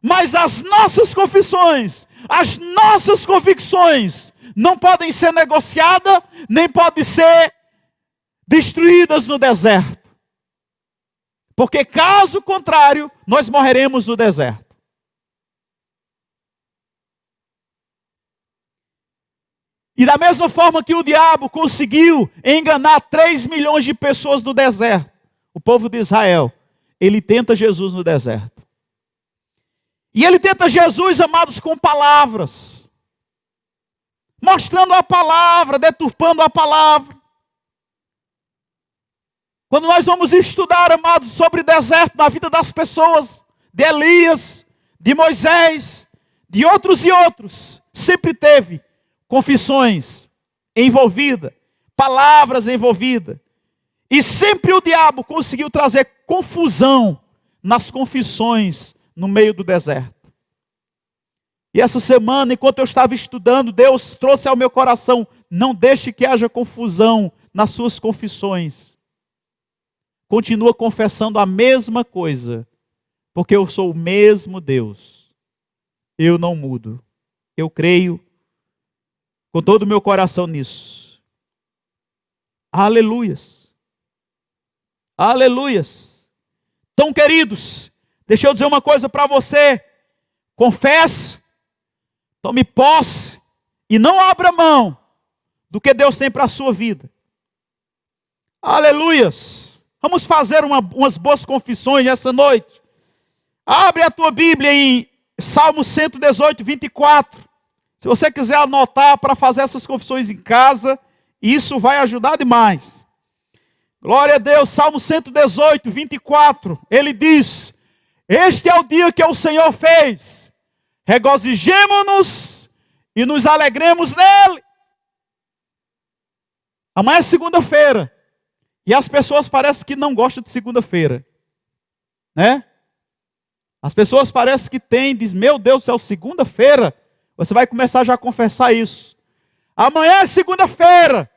Mas as nossas confissões, as nossas convicções não podem ser negociadas, nem podem ser destruídas no deserto. Porque caso contrário, nós morreremos no deserto. E da mesma forma que o diabo conseguiu enganar 3 milhões de pessoas no deserto, o povo de Israel, ele tenta Jesus no deserto. E ele tenta Jesus, amados, com palavras. Mostrando a palavra, deturpando a palavra. Quando nós vamos estudar, amados, sobre deserto na vida das pessoas, de Elias, de Moisés, de outros e outros, sempre teve confissões envolvidas, palavras envolvidas. E sempre o diabo conseguiu trazer confusão nas confissões no meio do deserto. E essa semana, enquanto eu estava estudando, Deus trouxe ao meu coração, não deixe que haja confusão nas suas confissões. Continua confessando a mesma coisa, porque eu sou o mesmo Deus. Eu não mudo. Eu creio com todo o meu coração nisso. Aleluias. Aleluias. Então, queridos, deixa eu dizer uma coisa para você. Confesse, tome posse e não abra mão do que Deus tem para a sua vida. Aleluias. Vamos fazer umas boas confissões nessa noite. Abre a tua Bíblia em Salmo 118, 24. Se você quiser anotar para fazer essas confissões em casa, isso vai ajudar demais. Glória a Deus, Salmo 118, 24. Ele diz: este é o dia que o Senhor fez. Regozijemo-nos e nos alegremos nele. Amanhã é segunda-feira. E as pessoas parecem que não gostam de segunda-feira. Né? As pessoas parecem que dizem, meu Deus do céu, segunda-feira? Você vai começar já a confessar isso. Amanhã é segunda-feira.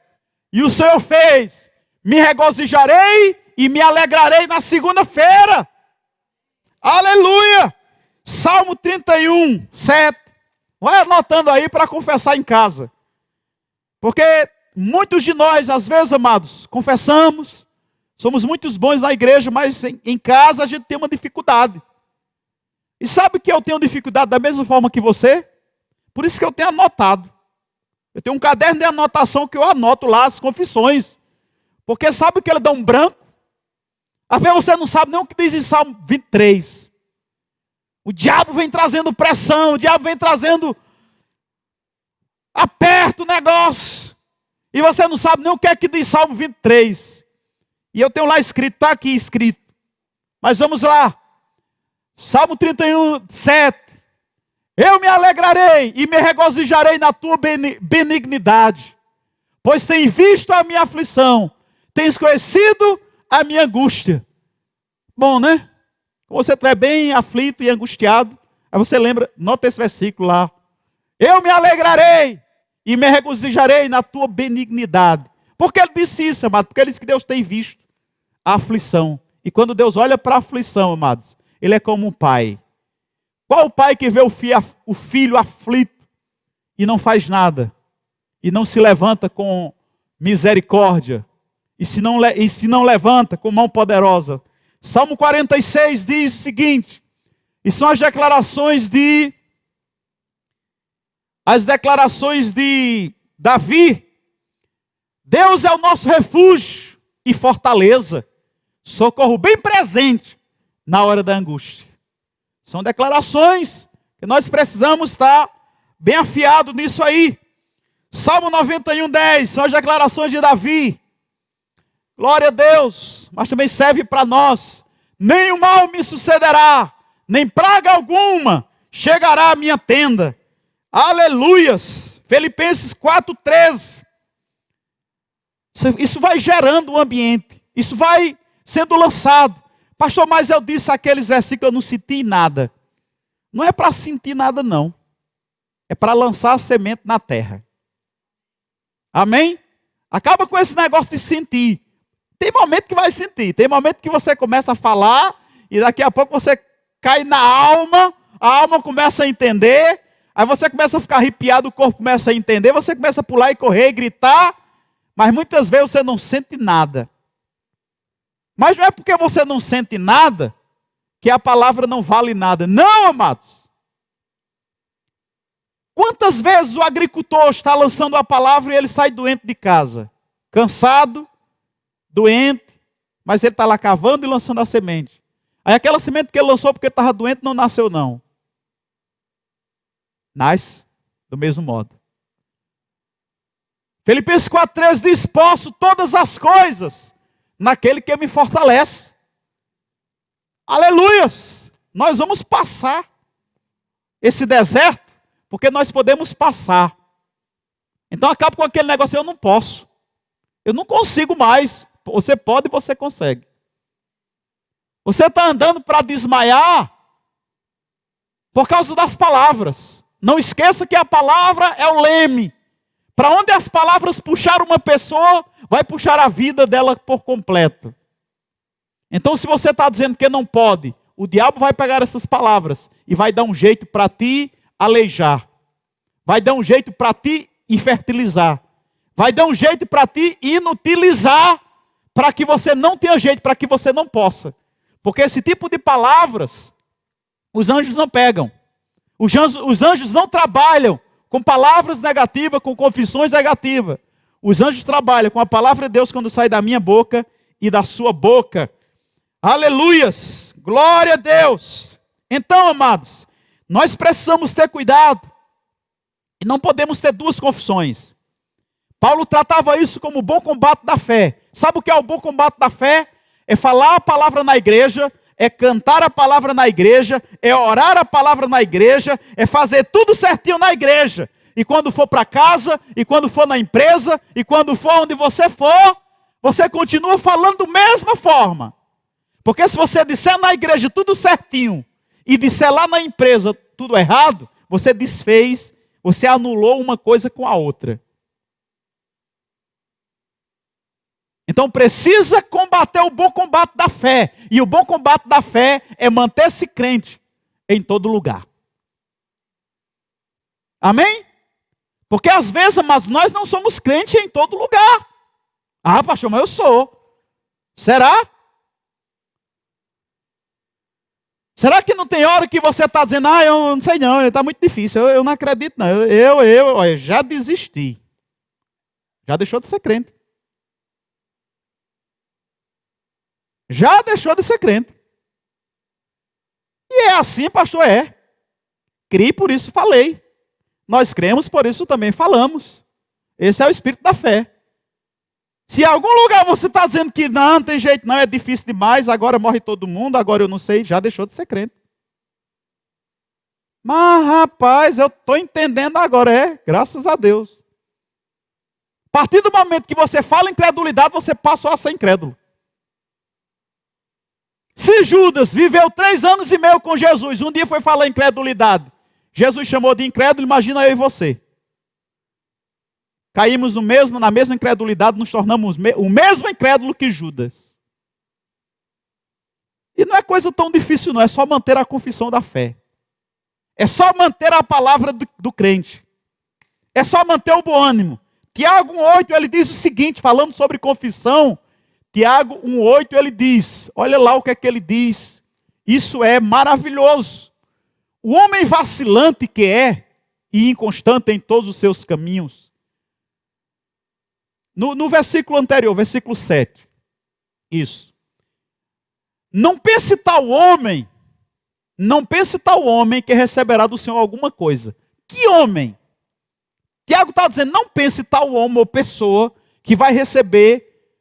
E o Senhor fez. Me regozijarei e me alegrarei na segunda-feira. Aleluia! Salmo 31, 7. Vai anotando aí para confessar em casa. Porque muitos de nós, às vezes, amados, confessamos, somos muitos bons na igreja, mas em casa a gente tem uma dificuldade. E sabe que eu tenho dificuldade da mesma forma que você? Por isso que eu tenho anotado. Eu tenho um caderno de anotação que eu anoto lá as confissões. Porque sabe que ele dá um branco? Às vezes você não sabe nem o que diz em Salmo 23. O diabo vem trazendo pressão, o diabo vem trazendo aperto o negócio. E você não sabe nem o que é que diz Salmo 23. E eu tenho lá escrito, está aqui escrito. Mas vamos lá. Salmo 31, 7. Eu me alegrarei e me regozijarei na tua benignidade, pois tens visto a minha aflição, tens conhecido a minha angústia. Bom, né? Quando você estiver bem aflito e angustiado, aí você lembra, nota esse versículo lá. Eu me alegrarei e me regozijarei na tua benignidade. Por que ele disse isso, amado? Porque ele disse que Deus tem visto a aflição. E quando Deus olha para a aflição, amados, ele é como um pai. Qual o pai que vê o filho aflito e não faz nada? E não se levanta com misericórdia? E se não levanta com mão poderosa? Salmo 46 diz o seguinte, e são as declarações de Davi. Deus é o nosso refúgio e fortaleza, socorro bem presente na hora da angústia. São declarações que nós precisamos estar bem afiados nisso aí. Salmo 91, 10, são as declarações de Davi. Glória a Deus, mas também serve para nós. Nem mal me sucederá, nem praga alguma chegará à minha tenda. Aleluias. Filipenses 4:13. Isso vai gerando o ambiente. Isso vai sendo lançado. Pastor, mas eu disse aqueles versículos, eu não senti nada. Não é para sentir nada, não. É para lançar a semente na terra. Amém? Acaba com esse negócio de sentir. Tem momento que vai sentir. Tem momento que você começa a falar e daqui a pouco você cai na alma. A alma começa a entender. Aí você começa a ficar arrepiado, o corpo começa a entender. Você começa a pular e correr e gritar. Mas muitas vezes você não sente nada. Mas não é porque você não sente nada que a palavra não vale nada. Não, amados. Quantas vezes o agricultor está lançando a palavra e ele sai doente de casa? Cansado, doente, mas ele está lá cavando e lançando a semente. Aí aquela semente que ele lançou porque estava doente não nasceu não. Nasce do mesmo modo. Filipenses 4:13 diz, posso todas as coisas naquele que me fortalece. Aleluias! Nós vamos passar esse deserto, porque nós podemos passar. Então acaba com aquele negócio, eu não posso. Eu não consigo mais. Você pode e você consegue. Você está andando para desmaiar por causa das palavras. Não esqueça que a palavra é o leme. Para onde as palavras puxaram uma pessoa, vai puxar a vida dela por completo. Então, se você está dizendo que não pode, o diabo vai pegar essas palavras e vai dar um jeito para ti aleijar. Vai dar um jeito para ti infertilizar. Vai dar um jeito para ti inutilizar, para que você não tenha jeito, para que você não possa. Porque esse tipo de palavras, os anjos não pegam. Os anjos não trabalham com palavras negativas, com confissões negativas. Os anjos trabalham com a palavra de Deus quando sai da minha boca e da sua boca. Aleluias! Glória a Deus! Então, amados, nós precisamos ter cuidado. E não podemos ter duas confissões. Paulo tratava isso como o bom combate da fé. Sabe o que é o bom combate da fé? É falar a palavra na igreja, é cantar a palavra na igreja, é orar a palavra na igreja, é fazer tudo certinho na igreja. E quando for para casa, e quando for na empresa, e quando for onde você for, você continua falando da mesma forma. Porque se você disser na igreja tudo certinho, e disser lá na empresa tudo errado, você desfez, você anulou uma coisa com a outra. Então precisa combater o bom combate da fé. E o bom combate da fé é manter-se crente em todo lugar. Amém? Porque às vezes, mas nós não somos crentes em todo lugar. Ah, pastor, mas eu sou. Será? Será que não tem hora que você está dizendo, eu não sei não, está muito difícil, eu não acredito não, olha, já desisti. Já deixou de ser crente. Já deixou de ser crente. E é assim, pastor, é. Criei, por isso falei. Nós cremos, por isso também falamos. Esse é o espírito da fé. Se em algum lugar você está dizendo que não tem jeito, não, é difícil demais, agora morre todo mundo, agora eu não sei, já deixou de ser crente. Mas, rapaz, eu estou entendendo agora, graças a Deus. A partir do momento que você fala incredulidade, você passou a ser incrédulo. Se Judas viveu 3 anos e meio com Jesus, um dia foi falar incredulidade, Jesus chamou de incrédulo, imagina eu e você. Caímos na mesma incredulidade, nos tornamos o mesmo incrédulo que Judas. E não é coisa tão difícil não, é só manter a confissão da fé. É só manter a palavra do crente. É só manter o bom ânimo. Tiago 1,8 ele diz o seguinte, falando sobre confissão, Tiago 1,8 ele diz, olha lá o que é que ele diz, isso é maravilhoso. O homem vacilante que é, e inconstante em todos os seus caminhos. No versículo anterior, versículo 7. Isso. Não pense tal homem que receberá do Senhor alguma coisa. Que homem? Tiago está dizendo, não pense tal homem ou pessoa que vai receber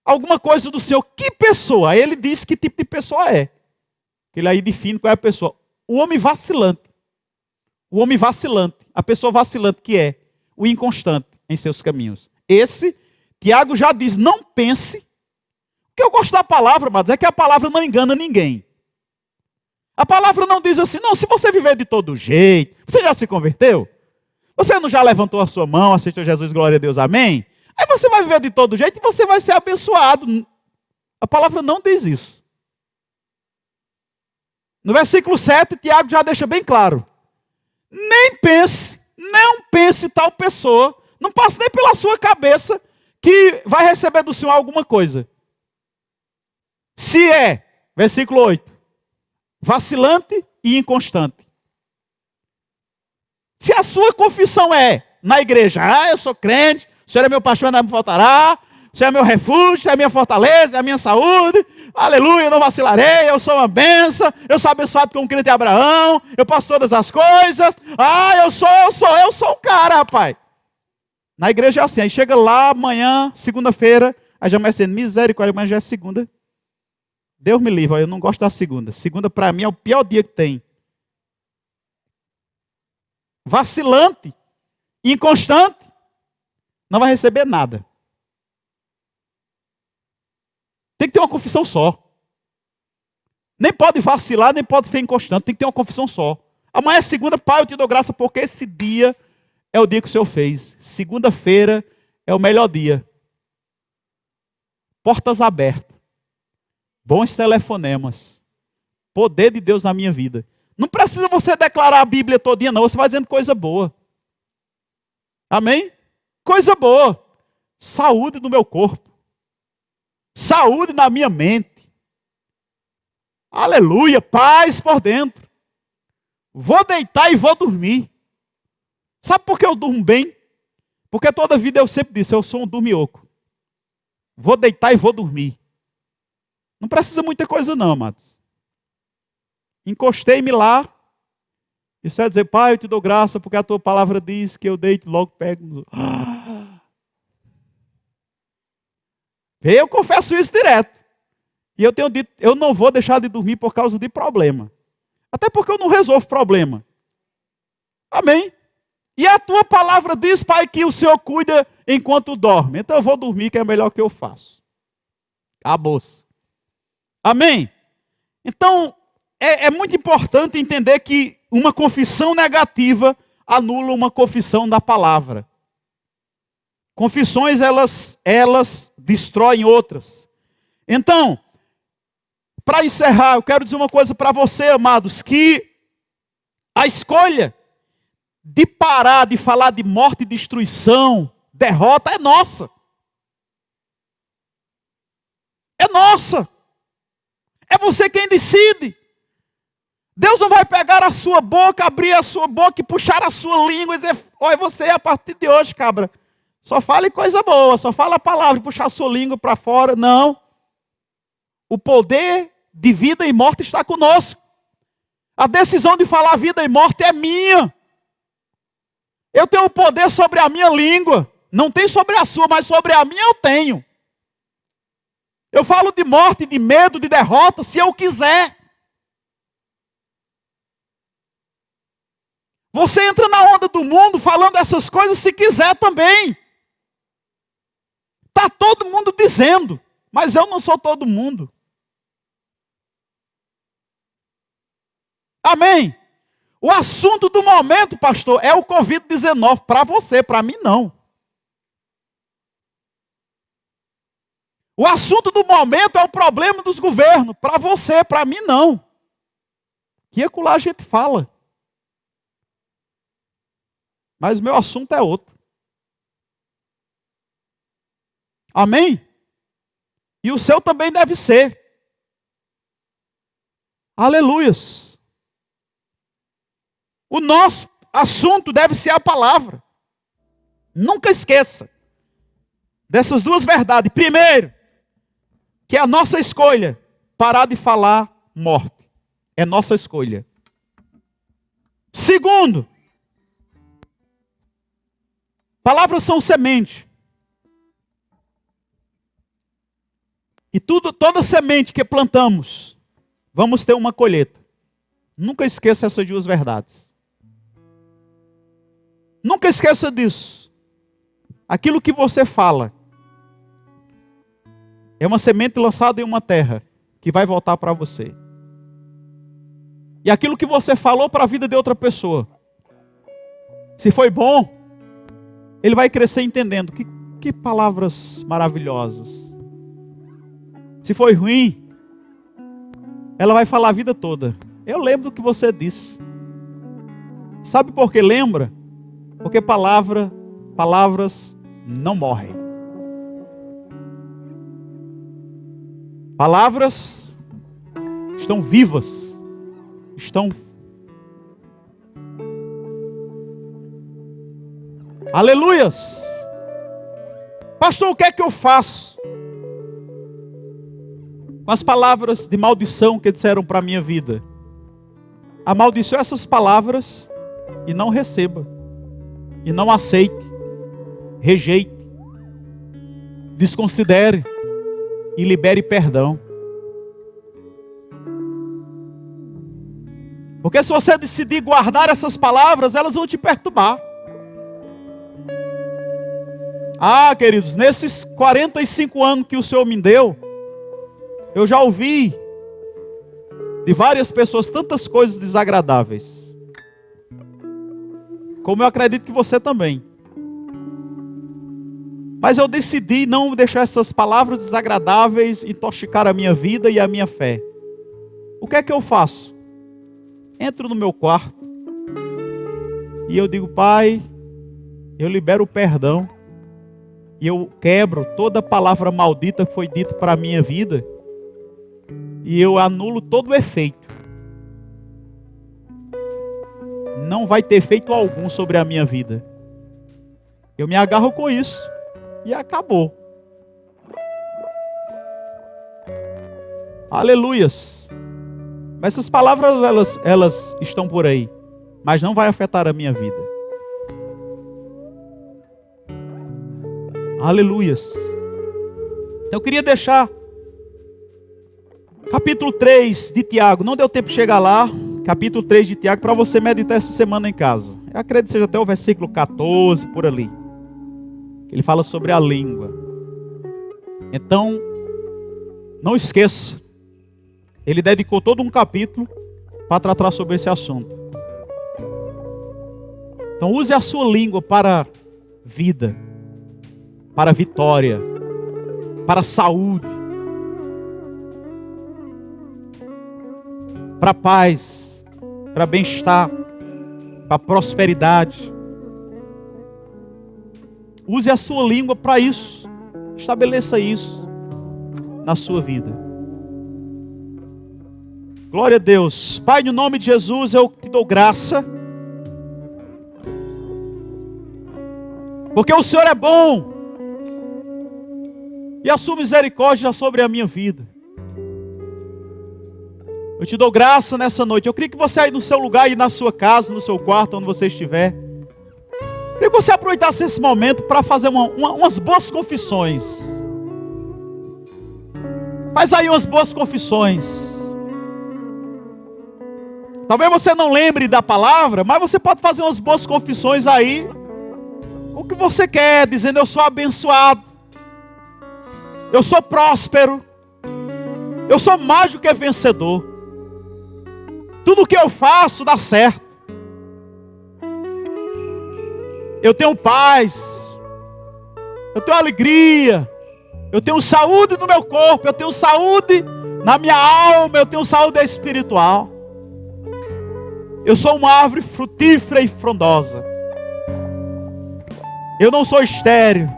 alguma coisa do Senhor. Que pessoa? Aí ele diz que tipo de pessoa é. Ele aí define qual é a pessoa. O homem vacilante. O homem vacilante. A pessoa vacilante que é o inconstante em seus caminhos. Esse, Tiago já diz, não pense. O que eu gosto da palavra, mas é que a palavra não engana ninguém. A palavra não diz assim, não, se você viver de todo jeito, você já se converteu? Você não já levantou a sua mão, aceitou Jesus, glória a Deus, amém? Aí você vai viver de todo jeito e você vai ser abençoado. A palavra não diz isso. No versículo 7, Tiago já deixa bem claro. Não pense tal pessoa, não passe nem pela sua cabeça que vai receber do Senhor alguma coisa. Se é, versículo 8, vacilante e inconstante. Se a sua confissão é na igreja, eu sou crente, o Senhor é meu pastor, nada me faltará, o Senhor é meu refúgio, o Senhor é minha fortaleza, é a minha saúde, aleluia, eu não vacilarei, eu sou uma bênção, eu sou abençoado como o crente de Abraão, eu posso todas as coisas, eu sou o cara, rapaz. Na igreja é assim, aí chega lá amanhã, segunda-feira, aí já vai sendo misericórdia, amanhã já é segunda. Deus me livre, eu não gosto da segunda. Segunda para mim é o pior dia que tem. Vacilante, inconstante, não vai receber nada. Tem que ter uma confissão só. Nem pode vacilar, nem pode ser inconstante, tem que ter uma confissão só. Amanhã é segunda, Pai, eu te dou graça porque esse dia é o dia que o Senhor fez. Segunda-feira é o melhor dia. Portas abertas. Bons telefonemas. Poder de Deus na minha vida. Não precisa você declarar a Bíblia todinha, não. Você vai dizendo coisa boa. Amém? Coisa boa. Saúde no meu corpo. Saúde na minha mente. Aleluia. Paz por dentro. Vou deitar e vou dormir. Sabe por que eu durmo bem? Porque toda vida eu sempre disse, eu sou um dormioco. Vou deitar e vou dormir. Não precisa muita coisa não, amados. Encostei-me lá. Isso é dizer, Pai, eu te dou graça porque a tua palavra diz que eu deito e logo pego. Eu confesso isso direto. E eu tenho dito, eu não vou deixar de dormir por causa de problema. Até porque eu não resolvo problema. Amém? E a tua palavra diz, Pai, que o Senhor cuida enquanto dorme. Então eu vou dormir, que é o melhor que eu faço. Acabou-se. Amém? Então, é muito importante entender que uma confissão negativa anula uma confissão da palavra. Confissões, elas destroem outras. Então, para encerrar, eu quero dizer uma coisa para você, amados, que a escolha de parar de falar de morte e destruição, derrota, é nossa. É nossa. É você quem decide. Deus não vai pegar a sua boca, abrir a sua boca e puxar a sua língua e dizer: olha, você a partir de hoje, cabra, só fale coisa boa, só fala a palavra e puxar a sua língua para fora. Não. O poder de vida e morte está conosco. A decisão de falar vida e morte é minha. Eu tenho o poder sobre a minha língua. Não tem sobre a sua, mas sobre a minha eu tenho. Eu falo de morte, de medo, de derrota, se eu quiser. Você entra na onda do mundo falando essas coisas se quiser também. Está todo mundo dizendo, mas eu não sou todo mundo. Amém? O assunto do momento, pastor, é o Covid-19. Para você, para mim não. O assunto do momento é o problema dos governos. Para você, para mim não. Que acolá a gente fala. Mas o meu assunto é outro. Amém? E o seu também deve ser. Aleluias. O nosso assunto deve ser a palavra. Nunca esqueça dessas duas verdades. Primeiro, que é a nossa escolha parar de falar morte. É nossa escolha. Segundo, palavras são semente. E toda semente que plantamos, vamos ter uma colheita. Nunca esqueça essas duas verdades. Nunca esqueça disso. Aquilo que você fala é uma semente lançada em uma terra que vai voltar para você. E aquilo que você falou para a vida de outra pessoa, se foi bom, ele vai crescer entendendo. Que palavras maravilhosas. Se foi ruim, ela vai falar a vida toda: eu lembro do que você disse. Sabe por que lembra? Porque palavras não morrem. Palavras estão vivas. Estão. Aleluias. Pastor, o que é que eu faço com as palavras de maldição que disseram para a minha vida? Amaldiçoe essas palavras e não receba. E não aceite, rejeite, desconsidere e libere perdão. Porque se você decidir guardar essas palavras, elas vão te perturbar. Ah, queridos, nesses 45 anos que o Senhor me deu, eu já ouvi de várias pessoas tantas coisas desagradáveis. Como eu acredito que você também. Mas eu decidi não deixar essas palavras desagradáveis intoxicar a minha vida e a minha fé. O que é que eu faço? Entro no meu quarto e eu digo: Pai, eu libero o perdão e eu quebro toda palavra maldita que foi dita para a minha vida e eu anulo todo o efeito. Não vai ter efeito algum sobre a minha vida. Eu me agarro com isso e acabou. Aleluias. Mas essas palavras elas estão por aí, mas não vai afetar a minha vida. Aleluias. Então eu queria deixar capítulo 3 de Tiago. Não deu tempo de chegar lá. Capítulo 3 de Tiago, para você meditar essa semana em casa. Eu acredito que seja até o versículo 14, por ali. Ele fala sobre a língua. Então, não esqueça. Ele dedicou todo um capítulo para tratar sobre esse assunto. Então, use a sua língua para vida, para vitória, para saúde, para paz, para bem-estar, para prosperidade. Use a sua língua para isso. Estabeleça isso na sua vida. Glória a Deus. Pai, no nome de Jesus, eu te dou graça. Porque o Senhor é bom. E a sua misericórdia sobre a minha vida. Eu te dou graça nessa noite. Eu queria que você aí no seu lugar, e na sua casa, no seu quarto, onde você estiver. Eu queria que você aproveitasse esse momento para fazer umas boas confissões. Faz aí umas boas confissões. Talvez você não lembre da palavra, mas você pode fazer umas boas confissões aí. O que você quer, dizendo: eu sou abençoado. Eu sou próspero. Eu sou mais do que vencedor. Tudo que eu faço dá certo. Eu tenho paz. Eu tenho alegria. Eu tenho saúde no meu corpo. Eu tenho saúde na minha alma. Eu tenho saúde espiritual. Eu sou uma árvore frutífera e frondosa. Eu não sou estéril.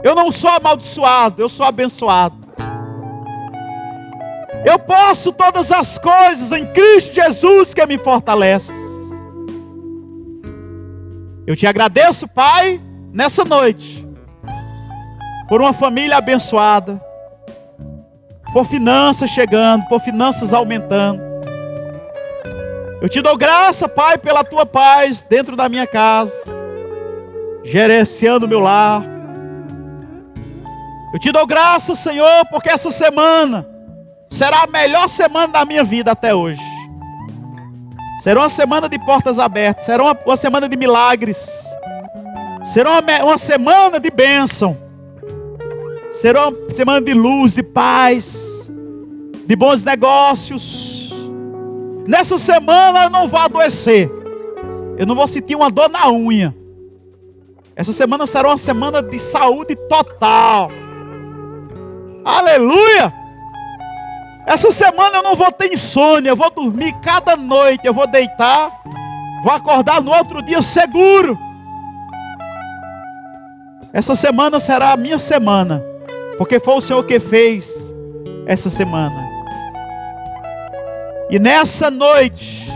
Eu não sou amaldiçoado. Eu sou abençoado. Eu posso todas as coisas em Cristo Jesus que me fortalece. Eu te agradeço, Pai, nessa noite, por uma família abençoada, por finanças chegando, por finanças aumentando. Eu te dou graça, Pai, pela tua paz dentro da minha casa, gerenciando o meu lar. Eu te dou graça, Senhor, porque essa semana será a melhor semana da minha vida até hoje. Será uma semana de portas abertas. Será uma semana de milagres. Será uma semana de bênção. Será uma semana de luz, de paz, de bons negócios. Nessa semana eu não vou adoecer. Eu não vou sentir uma dor na unha. Essa semana será uma semana de saúde total. Aleluia! Essa semana eu não vou ter insônia. Eu vou dormir cada noite. Eu vou deitar. Vou acordar no outro dia seguro. Essa semana será a minha semana. Porque foi o Senhor que fez essa semana. E nessa noite,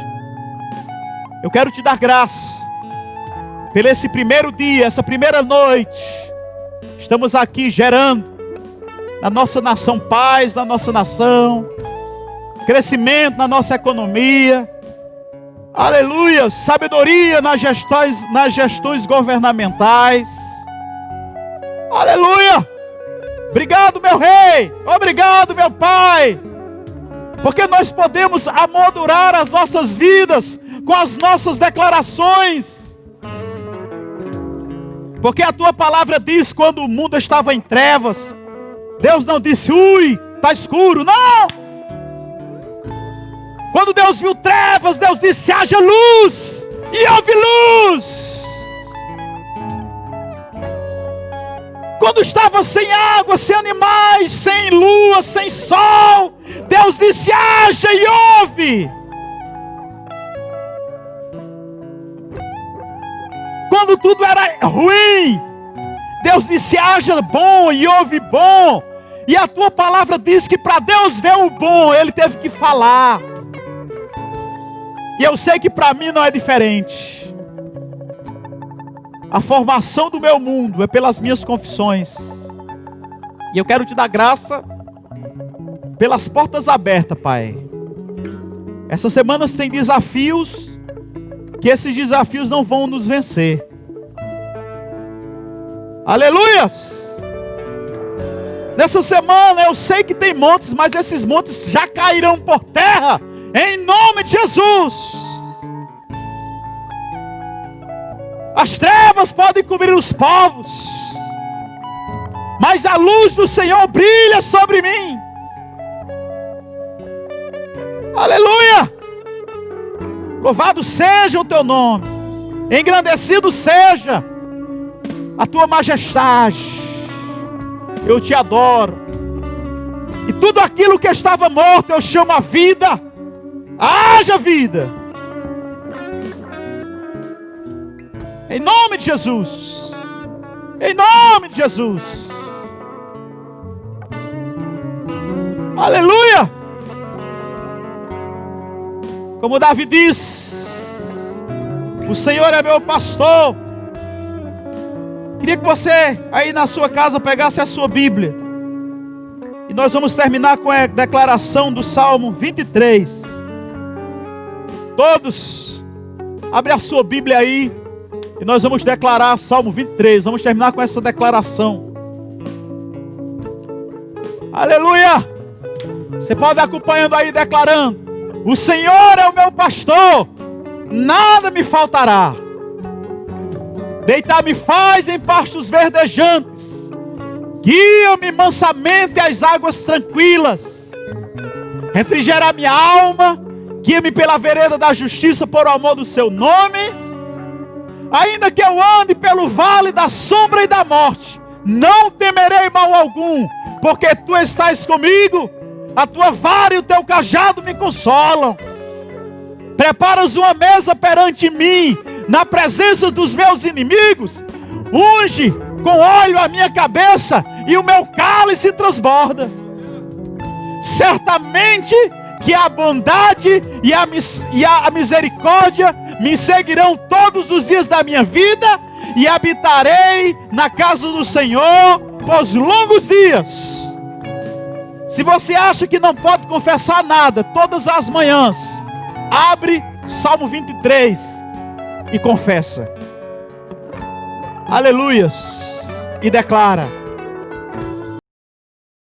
eu quero te dar graça. Pelo esse primeiro dia, essa primeira noite. Estamos aqui gerando na nossa nação paz, na nossa nação, crescimento na nossa economia, aleluia, sabedoria nas gestões governamentais, aleluia. Obrigado, meu rei, obrigado, meu pai, porque nós podemos amoldurar as nossas vidas com as nossas declarações, porque a tua palavra diz: quando o mundo estava em trevas, Deus não disse: ui, está escuro. Não! Quando Deus viu trevas, Deus disse: haja luz. E houve luz. Quando estava sem água, sem animais, sem lua, sem sol, Deus disse: haja, e houve. Quando tudo era ruim, Deus disse: haja bom, e houve bom. E a tua palavra diz que para Deus ver o bom, Ele teve que falar. E eu sei que para mim não é diferente. A formação do meu mundo é pelas minhas confissões. E eu quero te dar graça pelas portas abertas, Pai. Essas semanas tem desafios, que esses desafios não vão nos vencer. Aleluias! Nessa semana eu sei que tem montes, mas esses montes já cairão por terra, em nome de Jesus. As trevas podem cobrir os povos, mas a luz do Senhor brilha sobre mim. Aleluia! Louvado seja o teu nome, engrandecido seja a tua majestade. Eu te adoro. E tudo aquilo que estava morto eu chamo a vida. Haja vida. Em nome de Jesus. Em nome de Jesus. Aleluia. Como Davi diz, o Senhor é meu pastor. Queria que você aí na sua casa pegasse a sua Bíblia. E nós vamos terminar com a declaração do Salmo 23. Todos, abre a sua Bíblia aí. E nós vamos declarar Salmo 23. Vamos terminar com essa declaração. Aleluia. Você pode ir acompanhando aí declarando: o Senhor é o meu pastor, nada me faltará. Deitar-me faz em pastos verdejantes, guia-me mansamente às águas tranquilas. Refrigera minha alma, guia-me pela vereda da justiça por amor do seu nome. Ainda que eu ande pelo vale da sombra e da morte, não temerei mal algum, porque tu estás comigo. A tua vara e o teu cajado me consolam. Preparas uma mesa perante mim, na presença dos meus inimigos. Unge com óleo a minha cabeça, e o meu cálice transborda. Certamente que a bondade e a misericórdia me seguirão todos os dias da minha vida, e habitarei na casa do Senhor por longos dias. Se você acha que não pode confessar nada, todas as manhãs, abre Salmo 23 e confessa. Aleluias. E declara: